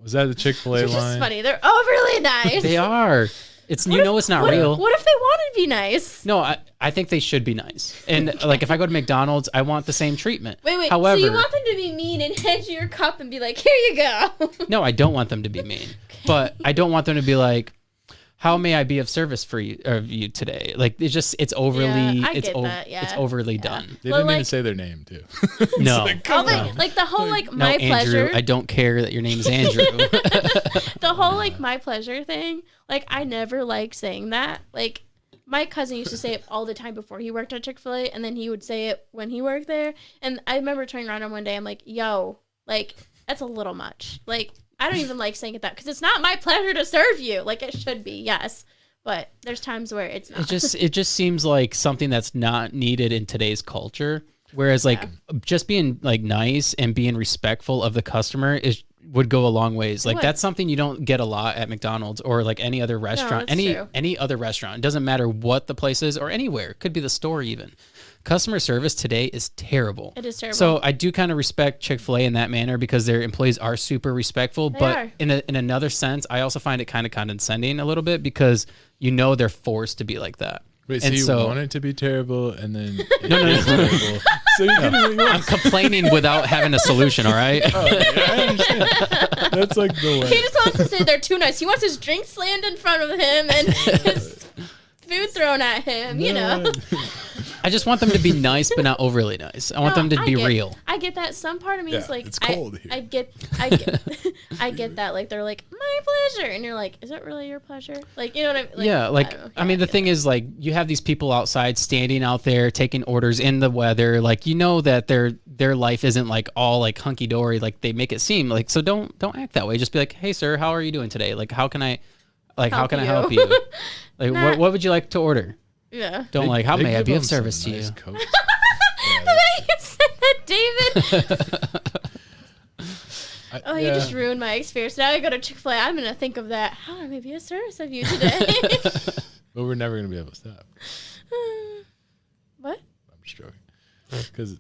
Was that the Chick-fil-A It's just line? funny. They're overly nice. they are. It's it's not real. What if they wanted to be nice? No, I think they should be nice. And like if I go to McDonald's, I want the same treatment. Wait. However, So you want them to be mean and hand you your cup and be like, "Here you go." no, I don't want them to be mean. But I don't want them to be like, how may I be of service for you today? Like it's overly Yeah, I it's get that, yeah. it's overly done. They Well, didn't even like- say their name too. No. Oh, like the whole like No, my Andrew, pleasure. I don't care that your name is Andrew. The whole like my pleasure thing. Like I never liked saying that. Like my cousin used to say it all the time before he worked at Chick-fil-A, and then he would say it when he worked there. And I remember turning around on one day, I'm like, "Yo, like that's a little much. Like I don't even like saying it that because it's not my pleasure to serve you. Like it should be, yes." But there's times where it's not. it just seems like something that's not needed in today's culture. Whereas like just being like nice and being respectful of the customer is would go a long ways. Like would. that's something you don't get a lot at McDonald's or like any other restaurant, that's true. any other restaurant. It doesn't matter what the place is or anywhere. It could be the store even. Customer service today is terrible. It is terrible. So I do kind of respect Chick-fil-A in that manner because their employees are super respectful. But are. in another sense, I also find it kind of condescending a little bit because they're forced to be like that. Wait, And so you want it to be terrible and then No. terrible. So you can really I'm complaining without having a solution, all right? Oh, yeah, I understand. That's like the way. He just wants to say they're too nice. He wants his drink slammed in front of him and his food thrown at him, you know. I just want them to be nice, but not overly nice. I want them to be real. I get that. Some part of me is Yeah, like, it's cold here. I get I get that. Like they're like, my pleasure, and you're like, is it really your pleasure? Like, you know what I mean? Like, Yeah, like don't know. I mean, the thing is, like, you have these people outside standing out there taking orders in the weather. Like, you know that their life isn't like all like hunky dory, like they make it seem. Like, so don't act that way. Just be like, hey, sir, how are you doing today? Like, how can I help you? Like, Not- what would you like to order? Yeah. Don't like, how may I give be of them some service to nice you? coats. The way you said that, David. Oh, you yeah. just ruined my experience. Now I go to Chick-fil-A. I'm gonna think of that. How may I be of service of you today? But we're never gonna be able to stop. What? I'm just joking. Because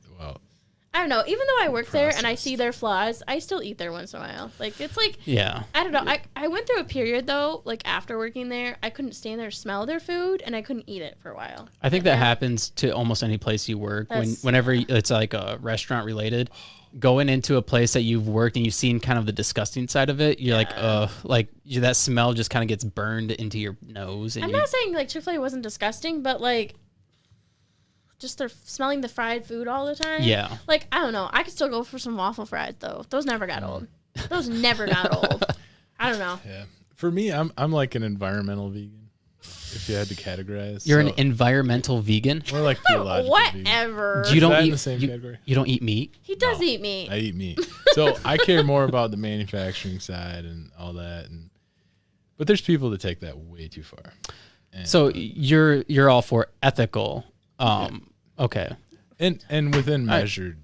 I don't know. Even though I work there and I Processed. see their flaws, I still eat there once in a while. Like it's like Yeah. I don't know. I went through a period though, like after working there, I couldn't stand there, smell their food, and I couldn't eat it for a while. I think that happens to almost any place you work. Whenever it's like a restaurant related, going into a place that you've worked and you've seen kind of the disgusting side of it, you're that smell just kind of gets burned into your nose. And I'm not saying like Chick-fil-A wasn't disgusting, but like just they're smelling the fried food all the time. Yeah. Like I don't know. I could still go for some waffle fries though. Those never got old. Those never got old. I don't know. yeah. For me, I'm like an environmental vegan. If you had to categorize, You're an environmental vegan. More like theological vegan. Whatever. You don't that in eat the same you, category? you don't eat meat. He does No. eat meat. I eat meat, so I care more about the manufacturing side and all that. But there's people that take that way too far. And, So you're all for ethical. Okay. and within measured,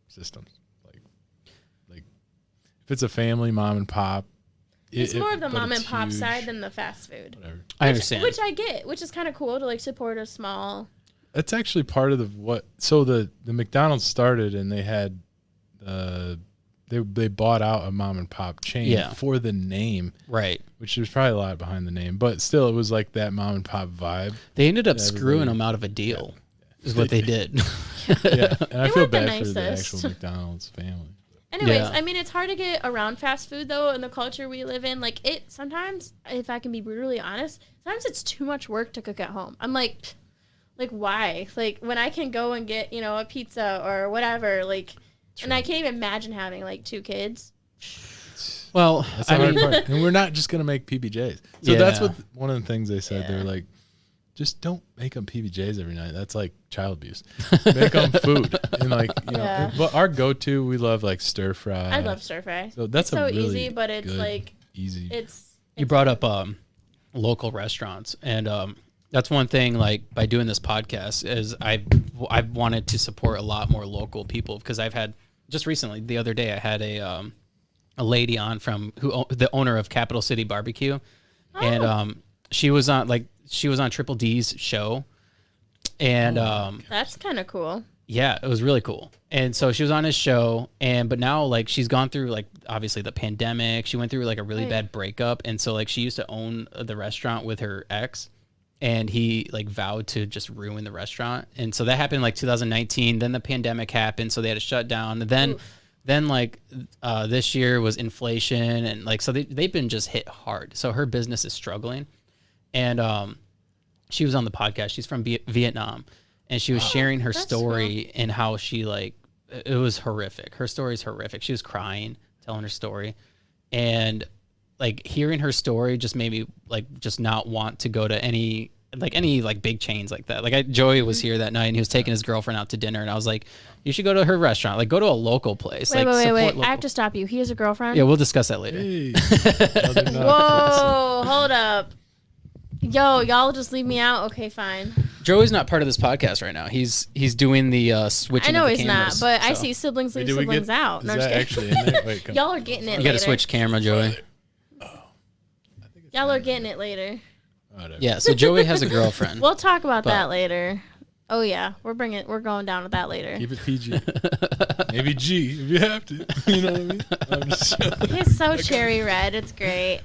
systems like if it's a family, mom and pop. It's more of the but mom it's and pop huge, side than the fast food. whatever. I understand. Which I get, which is kind of cool to like support a small. That's actually part of the McDonald's started and they had they bought out a mom and pop chain for the name, Right. which there's probably a lot behind the name, but still it was like that mom and pop vibe. They ended up Yeah, screwing everybody- them out of a deal. Is what they did. Yeah, and I feel weren't the bad for the nicest. actual McDonald's family. Anyways, Yeah. I mean, it's hard to get around fast food though in the culture we live in. Like it sometimes, if I can be brutally honest, sometimes it's too much work to cook at home. I'm like why? Like when I can go and get a pizza or whatever. Like, and I can't even imagine having like 2 kids. Well, That's the I hard mean, part. And we're not just gonna make PBJs. So that's Yeah. what one of the things they said. Yeah. They're like, just don't make them PBJs every night. That's like child abuse. Make them food and Yeah. But our go-to, we love like stir fry. I love stir fry. So that's It's so a really easy, but it's good, like easy. you brought up local restaurants, and that's one thing. Like by doing this podcast, is I've wanted to support a lot more local people because I've had just recently the other day I had a lady on from the owner of Capital City Barbecue, and she was on Triple D's show, and That's kind of cool. yeah, it was really cool. And so she was on his show, but now like she's gone through like obviously the pandemic. She went through like a really Right. bad breakup, and so like she used to own the restaurant with her ex, and he like vowed to just ruin the restaurant. And so that happened like 2019. Then the pandemic happened, so they had to shut down. And then like this year was inflation, and like so they've been just hit hard. So her business is struggling, and she was on the podcast. She's from Vietnam. And she was sharing her that's story and how she like, it was horrific. Her story's horrific. She was crying, telling her story. And like hearing her story just made me like, just not want to go to any big chains like that. Like Joey was here that night and he was taking his girlfriend out to dinner. And I was like, you should go to her restaurant. Like go to a local place. Wait, like wait. support I local- have to stop you. He has a girlfriend? Yeah, we'll discuss that later. Hey. No, they're not. Whoa, hold up. Yo, y'all just leave me out? Okay, fine. Joey's not part of this podcast right now. He's doing the switching. I know of the he's cameras, not, but I so. see siblings leave Wait, did we siblings out. Is No, I'm just that kidding. actually in there? Wait, come Y'all are getting it You later. got to switch camera, Joey. Y'all are getting it later. Whatever. Yeah. So Joey has a girlfriend. We'll talk about But- that later. Oh yeah, we're going down to that later. Keep it PG. Maybe G if you have to. You know what I mean? I'm just He's so cherry red. It's great.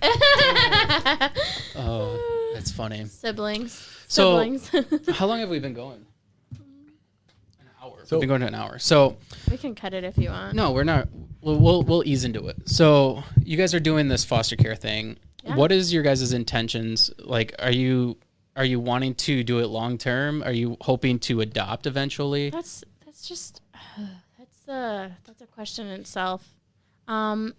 Oh, that's funny. Siblings. So- Siblings. How long have we been going? An hour. So- We've been going to an hour. So We can cut it if you want. no, we're not. We'll ease into it. So you guys are doing this foster care thing. Yeah. What is your guys' intentions? Like, are you wanting to do it long term? Are you hoping to adopt eventually? That's just that's a question in itself. I'm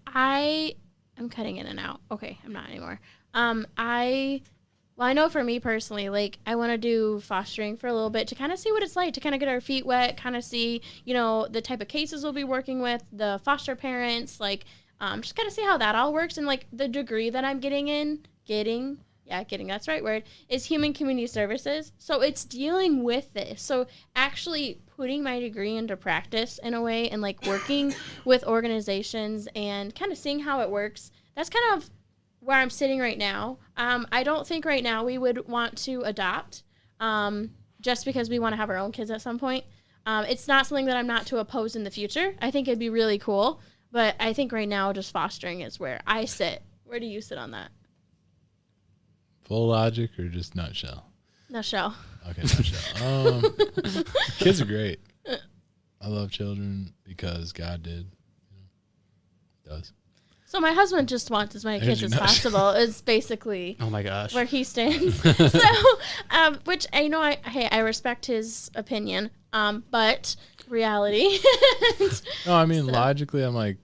cutting in and out. Okay, I'm not anymore. I know for me personally, like I want to do fostering for a little bit to kind of see what it's like, to kind of get our feet wet, kind of see, the type of cases we'll be working with, the foster parents, like just kind of see how that all works, and like the degree that I'm getting, that's the right word, is human community services. So it's dealing with this. So actually putting my degree into practice in a way, and like working with organizations and kind of seeing how it works. That's kind of where I'm sitting right now. I don't think right now we would want to adopt just because we want to have our own kids at some point. It's not something that I'm not to oppose in the future. I think it'd be really cool. But I think right now just fostering is where I sit. Where do you sit on that? full logic or just nutshell? Nutshell. Okay, nutshell. Kids are great. I love children because God did. Does. So my husband just wants as many There's kids your as possible is basically Oh my gosh. where he stands. So, which I respect his opinion, but reality. No, I mean, So- logically, I'm like,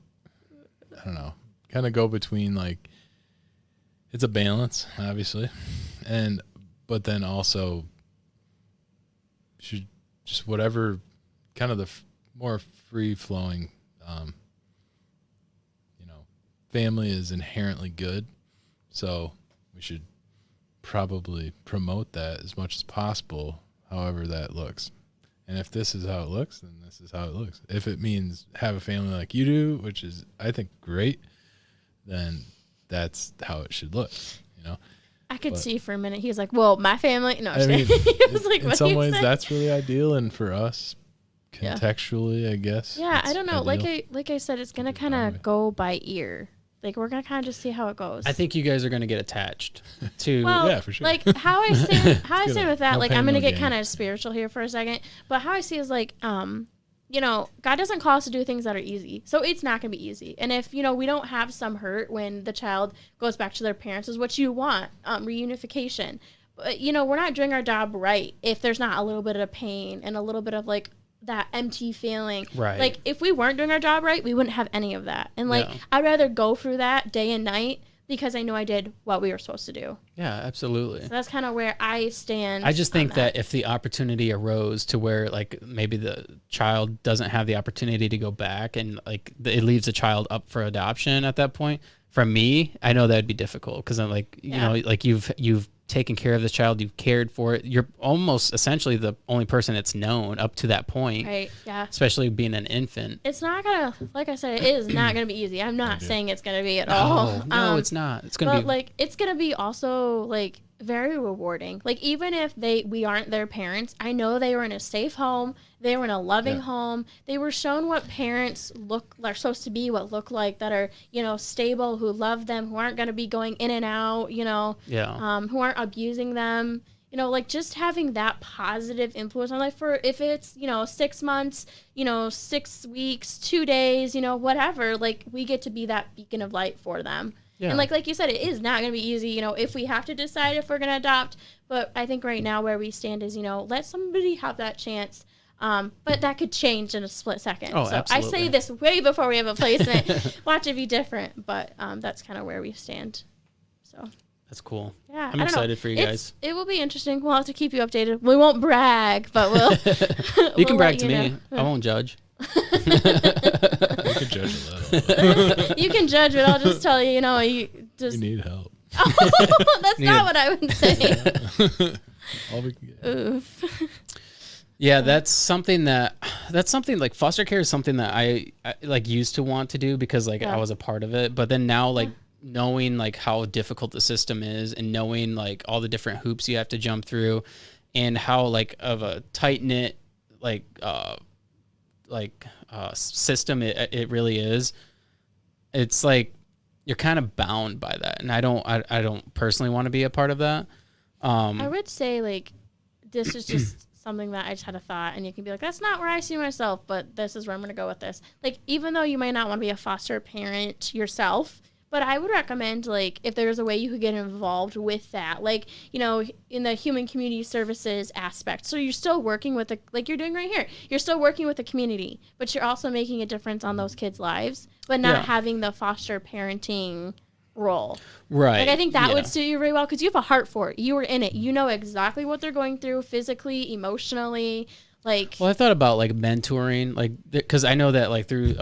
I don't know, kind of go between like, it's a balance, obviously, but then also should just whatever kind of the more free flowing, family is inherently good. So we should probably promote that as much as possible, however that looks. And if this is how it looks, then this is how it looks. If it means have a family like you do, which is, I think, great, then that's how it should look, I could But- see for a minute. He was like, "Well, my family." No, I'm I mean, just kidding. He was like, in "What some do you ways, say?" that's really ideal. And for us, Yeah. contextually, I guess. Yeah, it's I don't know. ideal. Like I said, it's gonna Could be kind that way. of go by ear. Like we're gonna kind of just see how it goes. I think you guys are going to get attached to. Well, Yeah, for sure. like how I stand, how I It's stand good. with that. No Like pain, I'm gonna no get gain. kind of spiritual here for a second, but how I see is like, God doesn't call us to do things that are easy, so it's not gonna be easy. And if we don't have some hurt when the child goes back to their parents, is what you want, reunification. But we're not doing our job right if there's not a little bit of pain and a little bit of like that empty feeling. Right. Like if we weren't doing our job right, we wouldn't have any of that. And like No. I'd rather go through that day and night because I know I did what we were supposed to do. Yeah, absolutely. So that's kind of where I stand. I just on think that if the opportunity arose to where like maybe the child doesn't have the opportunity to go back and like it leaves the child up for adoption at that point, for me, I know that'd be difficult because I'm like, Yeah. like you've taken care of this child, you've cared for it. You're almost essentially the only person it's known up to that point, right, yeah. especially being an infant. It's not gonna, like I said, it is not gonna be easy. I'm not Idea. saying it's gonna be at all. No, it's not. It's gonna But be like it's gonna be also like very rewarding. Like even if we aren't their parents, I know they were in a safe home, they were in a loving Yeah. home, they were shown what parents are supposed to be, what look like, that are stable, who love them, who aren't gonna be going in and out, yeah. who aren't abusing them. Like just having that positive influence on life for if it's 6 months, 6 weeks, 2 days, whatever. Like we get to be that beacon of light for them. Yeah. And like you said, it is not going to be easy, if we have to decide if we're going to adopt. But I think right now where we stand is, let somebody have that chance. But that could change in a split second. Oh, so absolutely. I say this way before we have a placement. Watch it be different. But that's kind of where we stand. So, That's cool. yeah. I'm I don't know. excited for you guys. It will be interesting. We'll have to keep you updated. We won't brag, but we'll. You can we'll brag let to you me. know. I won't judge. You could judge a little. You can judge, but I'll just tell you, you You just. need help. That's Need not a- what I would say. All we can get. Oof. Yeah, that's something like foster care is something that I like used to want to do because like I was a part of it, but then now like knowing like how difficult the system is and knowing like all the different hoops you have to jump through and how like of a tight knit system it really is. It's like you're kind of bound by that, and I don't personally want to be a part of that. I would say like this is just something that I just had a thought, and you can be like, that's not where I see myself, but this is where I'm going to go with this. Like, even though you might not want to be a foster parent yourself, but I would recommend, like, if there's a way you could get involved with that, like, you know, in the human community services aspect. So you're still working with like you're doing right here. You're still working with the community, but you're also making a difference on those kids' lives, but not having the foster parenting role. Right. Like, I think that would suit you very well because you have a heart for it. You were in it. You know exactly what they're going through physically, emotionally. Like, well, I thought about like mentoring, like because I know that like through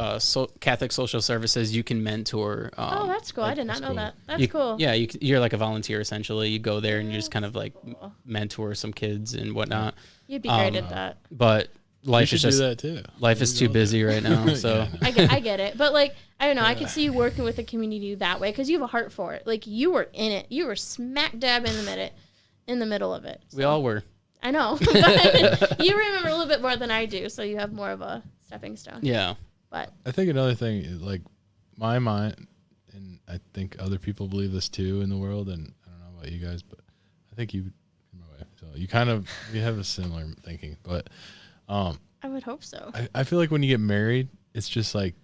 Catholic Social Services you can mentor. Oh, that's cool. Like, I did not know that. That's cool. Yeah, you're like a volunteer essentially. You go there and you just kind of like mentor some kids and whatnot. You'd be great at that. But life is just do that too. Life is too busy right now. So I get it, but like I don't know. I could see you working with the community that way because you have a heart for it. Like you were in it. You were smack dab in the middle of it. So. We all were. I know, but you remember a little bit more than I do, so you have more of a stepping stone. Yeah. But I think another thing is like my mind, and I think other people believe this too in the world, and I don't know about you guys, but I think so you kind of, we have a similar thinking, but I would hope so. I feel like when you get married, it's just like,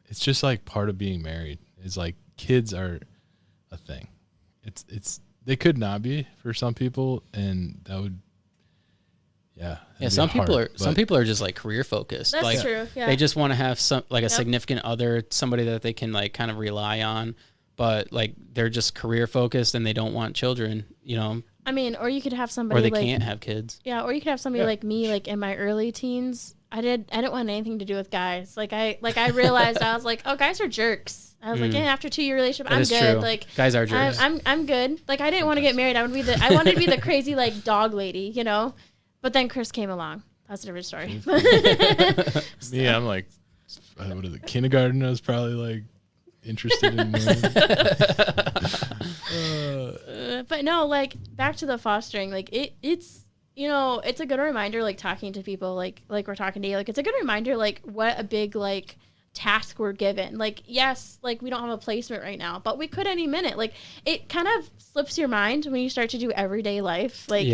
it's just like part of being married. It's like kids are a thing. It's they could not be for some people, and that would, some people are just like career focused. That's like, true. Yeah. They just want to have some like a significant other, somebody that they can like kind of rely on, but like they're just career focused and they don't want children. You know. I mean, or you could have somebody or they like, can't have kids. Yeah, or you could have somebody like me, like in my early teens. I didn't want anything to do with guys. Like I realized I was like, oh, guys are jerks. I was like, yeah, after 2-year relationship, I'm good. True. Like guys are jerks. I'm good. Like I didn't want to get married. I wanted to be the crazy like dog lady, you know. But then Chris came along. That's a different story. Me, I'm like, what is it? Kindergarten? I was probably like interested in women. But no, like back to the fostering. Like it's. You know, it's a good reminder, like talking to people, like we're talking to you. Like it's a good reminder, like what a big like task we're given. Like yes, like we don't have a placement right now, but we could any minute. Like it kind of slips your mind when you start to do everyday life. Like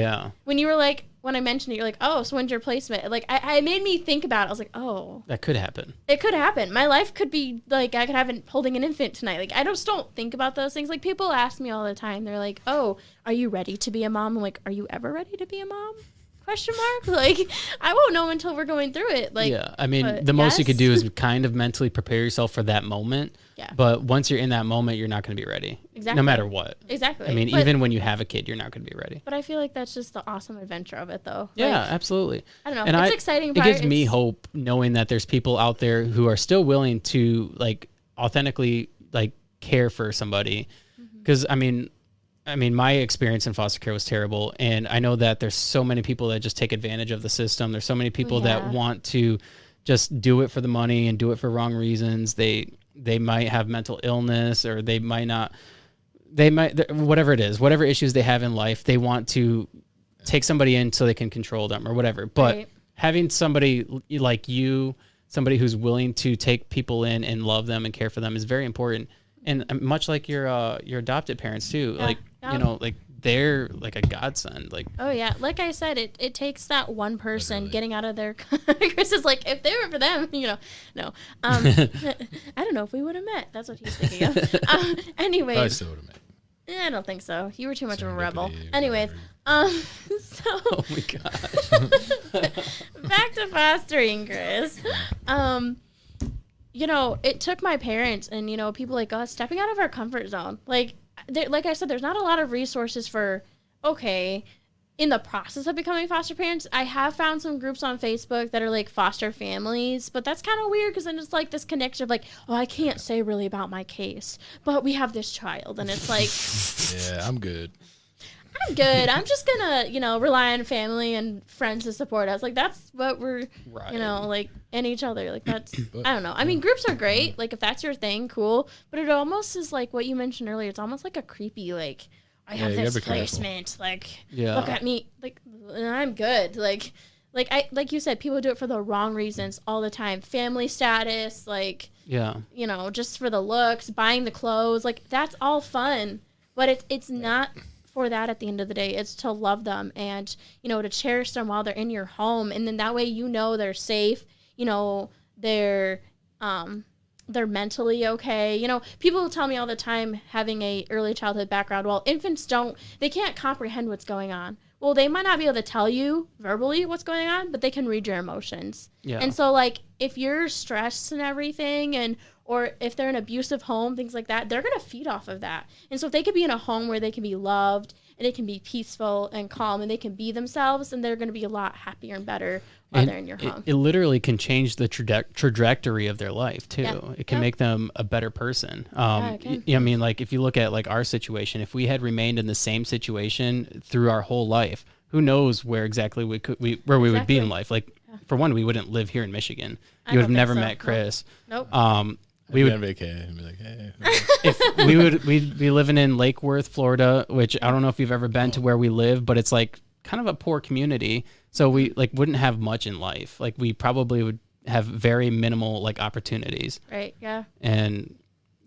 when you were like, when I mentioned it, you're like, oh, so when's your placement? Like I made me think about it. I was like, oh, that could happen. It could happen. My life could be like I could have holding an infant tonight. Like I just don't think about those things. Like people ask me all the time. They're like, oh, are you ready to be a mom? I'm like, are you ever ready to be a mom? Question mark. Like I won't know until we're going through it. Like I mean, the most you could do is kind of mentally prepare yourself for that moment. Yeah. But once you're in that moment, you're not going to be ready. Exactly. No matter what. Exactly. I mean, even when you have a kid, you're not going to be ready. But I feel like that's just the awesome adventure of it, though. Yeah, like, absolutely. I don't know. And it's exciting. It gives me hope knowing that there's people out there who are still willing to like authentically like care for somebody. Because I mean, my experience in foster care was terrible, and I know that there's so many people that just take advantage of the system. There's so many people that want to just do it for the money and do it for wrong reasons. They might have mental illness, or they might not. They might, whatever it is, whatever issues they have in life, they want to take somebody in so they can control them or whatever. But having somebody like you, somebody who's willing to take people in and love them and care for them is very important. And much like your adopted parents too, you know, like they're like a godsend. Like, oh yeah, like I said, it takes that one person getting out of their. Chris is like, if they were for them, you know, no. I don't know if we would have met. That's what he's thinking of. Anyways, I still would have met. I don't think so. You were too much of a rebel. Anyways, so. Oh my gosh. Back to fostering, Chris. You know, it took my parents and, you know, people like us stepping out of our comfort zone. Like I said, there's not a lot of resources for, in the process of becoming foster parents. I have found some groups on Facebook that are like foster families, but that's kind of weird because then it's like this connection of like, oh, I can't say really about my case, but we have this child. And it's like, yeah, I'm good. I I'm good. I'm just gonna, rely on family and friends to support us. Like, that's what we're, Right. like, in each other. Like, that's, I don't know. I mean, groups are great. Like, if that's your thing, cool. But it almost is like what you mentioned earlier. It's almost like a creepy, like, I have you gotta this be careful. placement. Like, Yeah. look at me. Like, and I'm good. Like you said, people do it for the wrong reasons all the time. Family status, like, Yeah. just for the looks, buying the clothes. Like, that's all fun. But it's not for that at the end of the day. It's to love them and, to cherish them while they're in your home. And then that way, they're safe, they're mentally okay. People tell me all the time, having a early childhood background, well, infants they can't comprehend what's going on. Well, they might not be able to tell you verbally what's going on, but they can read your emotions. Yeah. And so, like, if you're stressed and everything, or if they're in an abusive home, things like that, they're going to feed off of that. And so if they could be in a home where they can be loved and it can be peaceful and calm and they can be themselves, then they're going to be a lot happier and better while they're in your home. It literally can change the trajectory of their life too. Yeah. It can make them a better person. It can. I mean, like, if you look at like our situation, if we had remained in the same situation through our whole life, who knows where exactly we would be in life. Like, for one, we wouldn't live here in Michigan. You would have never met Chris. Nope. We would on vacation and be like, hey. If we'd be living in Lake Worth, Florida, which I don't know if you've ever been to where we live, but it's like kind of a poor community. So we like wouldn't have much in life. Like, we probably would have very minimal like opportunities. Right. Yeah. And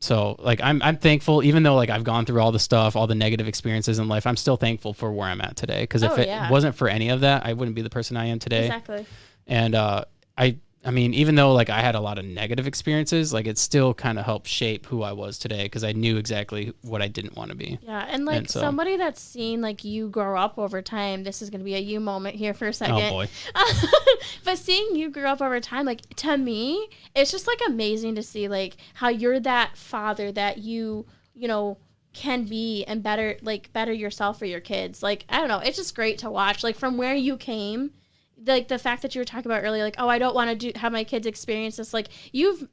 so, like, I'm thankful, even though like I've gone through all the stuff, all the negative experiences in life, I'm still thankful for where I'm at today. Because if it wasn't for any of that, I wouldn't be the person I am today. Exactly. And I mean, even though like I had a lot of negative experiences, like it still kind of helped shape who I was today, because I knew exactly what I didn't want to be. Yeah, and like somebody that's seen like you grow up over time, this is going to be a you moment here for a second. Oh boy. But seeing you grow up over time, like, to me, it's just like amazing to see like how you're that father that you can be and better yourself for your kids. Like, I don't know, it's just great to watch, like, from where you came. Like, the fact that you were talking about earlier, like, oh, I don't want to have my kids experience this. Like,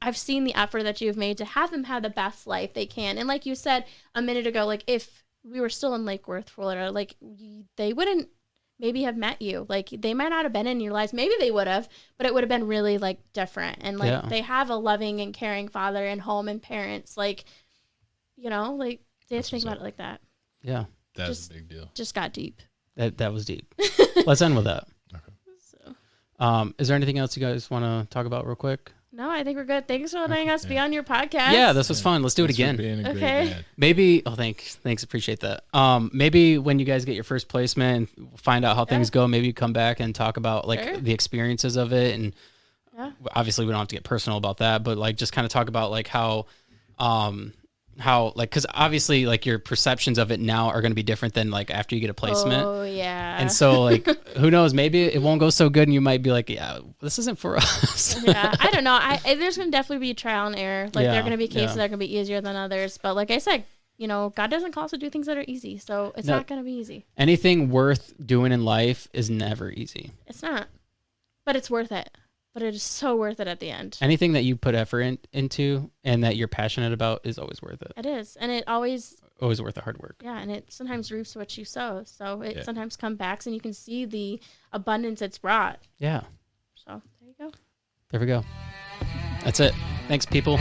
I've seen the effort that you've made to have them have the best life they can. And like you said a minute ago, like, if we were still in Lake Worth, Florida, like, they wouldn't maybe have met you. Like, they might not have been in your lives. Maybe they would have, but it would have been really like different. And like, they have a loving and caring father and home and parents. Like, like, they have to think about it like that. Yeah. That's a big deal. Just got deep. That was deep. Let's end with that. Is there anything else you guys want to talk about real quick? No, I think we're good. Thanks for letting us be on your podcast. Yeah, this was fun. Let's do it again. Okay. Maybe. Oh, thanks. Appreciate that. Maybe when you guys get your first placement and find out how things go, maybe you come back and talk about like the experiences of it. And obviously we don't have to get personal about that, but like just kind of talk about like how like, because obviously like your perceptions of it now are going to be different than like after you get a placement. Oh yeah. And so like, who knows, maybe it won't go so good and you might be like, yeah, this isn't for us. Yeah, I don't know. There's going to definitely be trial and error. Like, there are going to be cases that are going to be easier than others. But like I said, God doesn't call us to do things that are easy. So it's not going to be easy. Anything worth doing in life is never easy. It's not. But it's worth it. But it is so worth it at the end. Anything that you put effort into and that you're passionate about is always worth it. It is. And it always worth the hard work. Yeah, and it sometimes reaps what you sow. So it sometimes comes back and you can see the abundance it's brought. Yeah. So there you go. There we go. That's it. Thanks, people.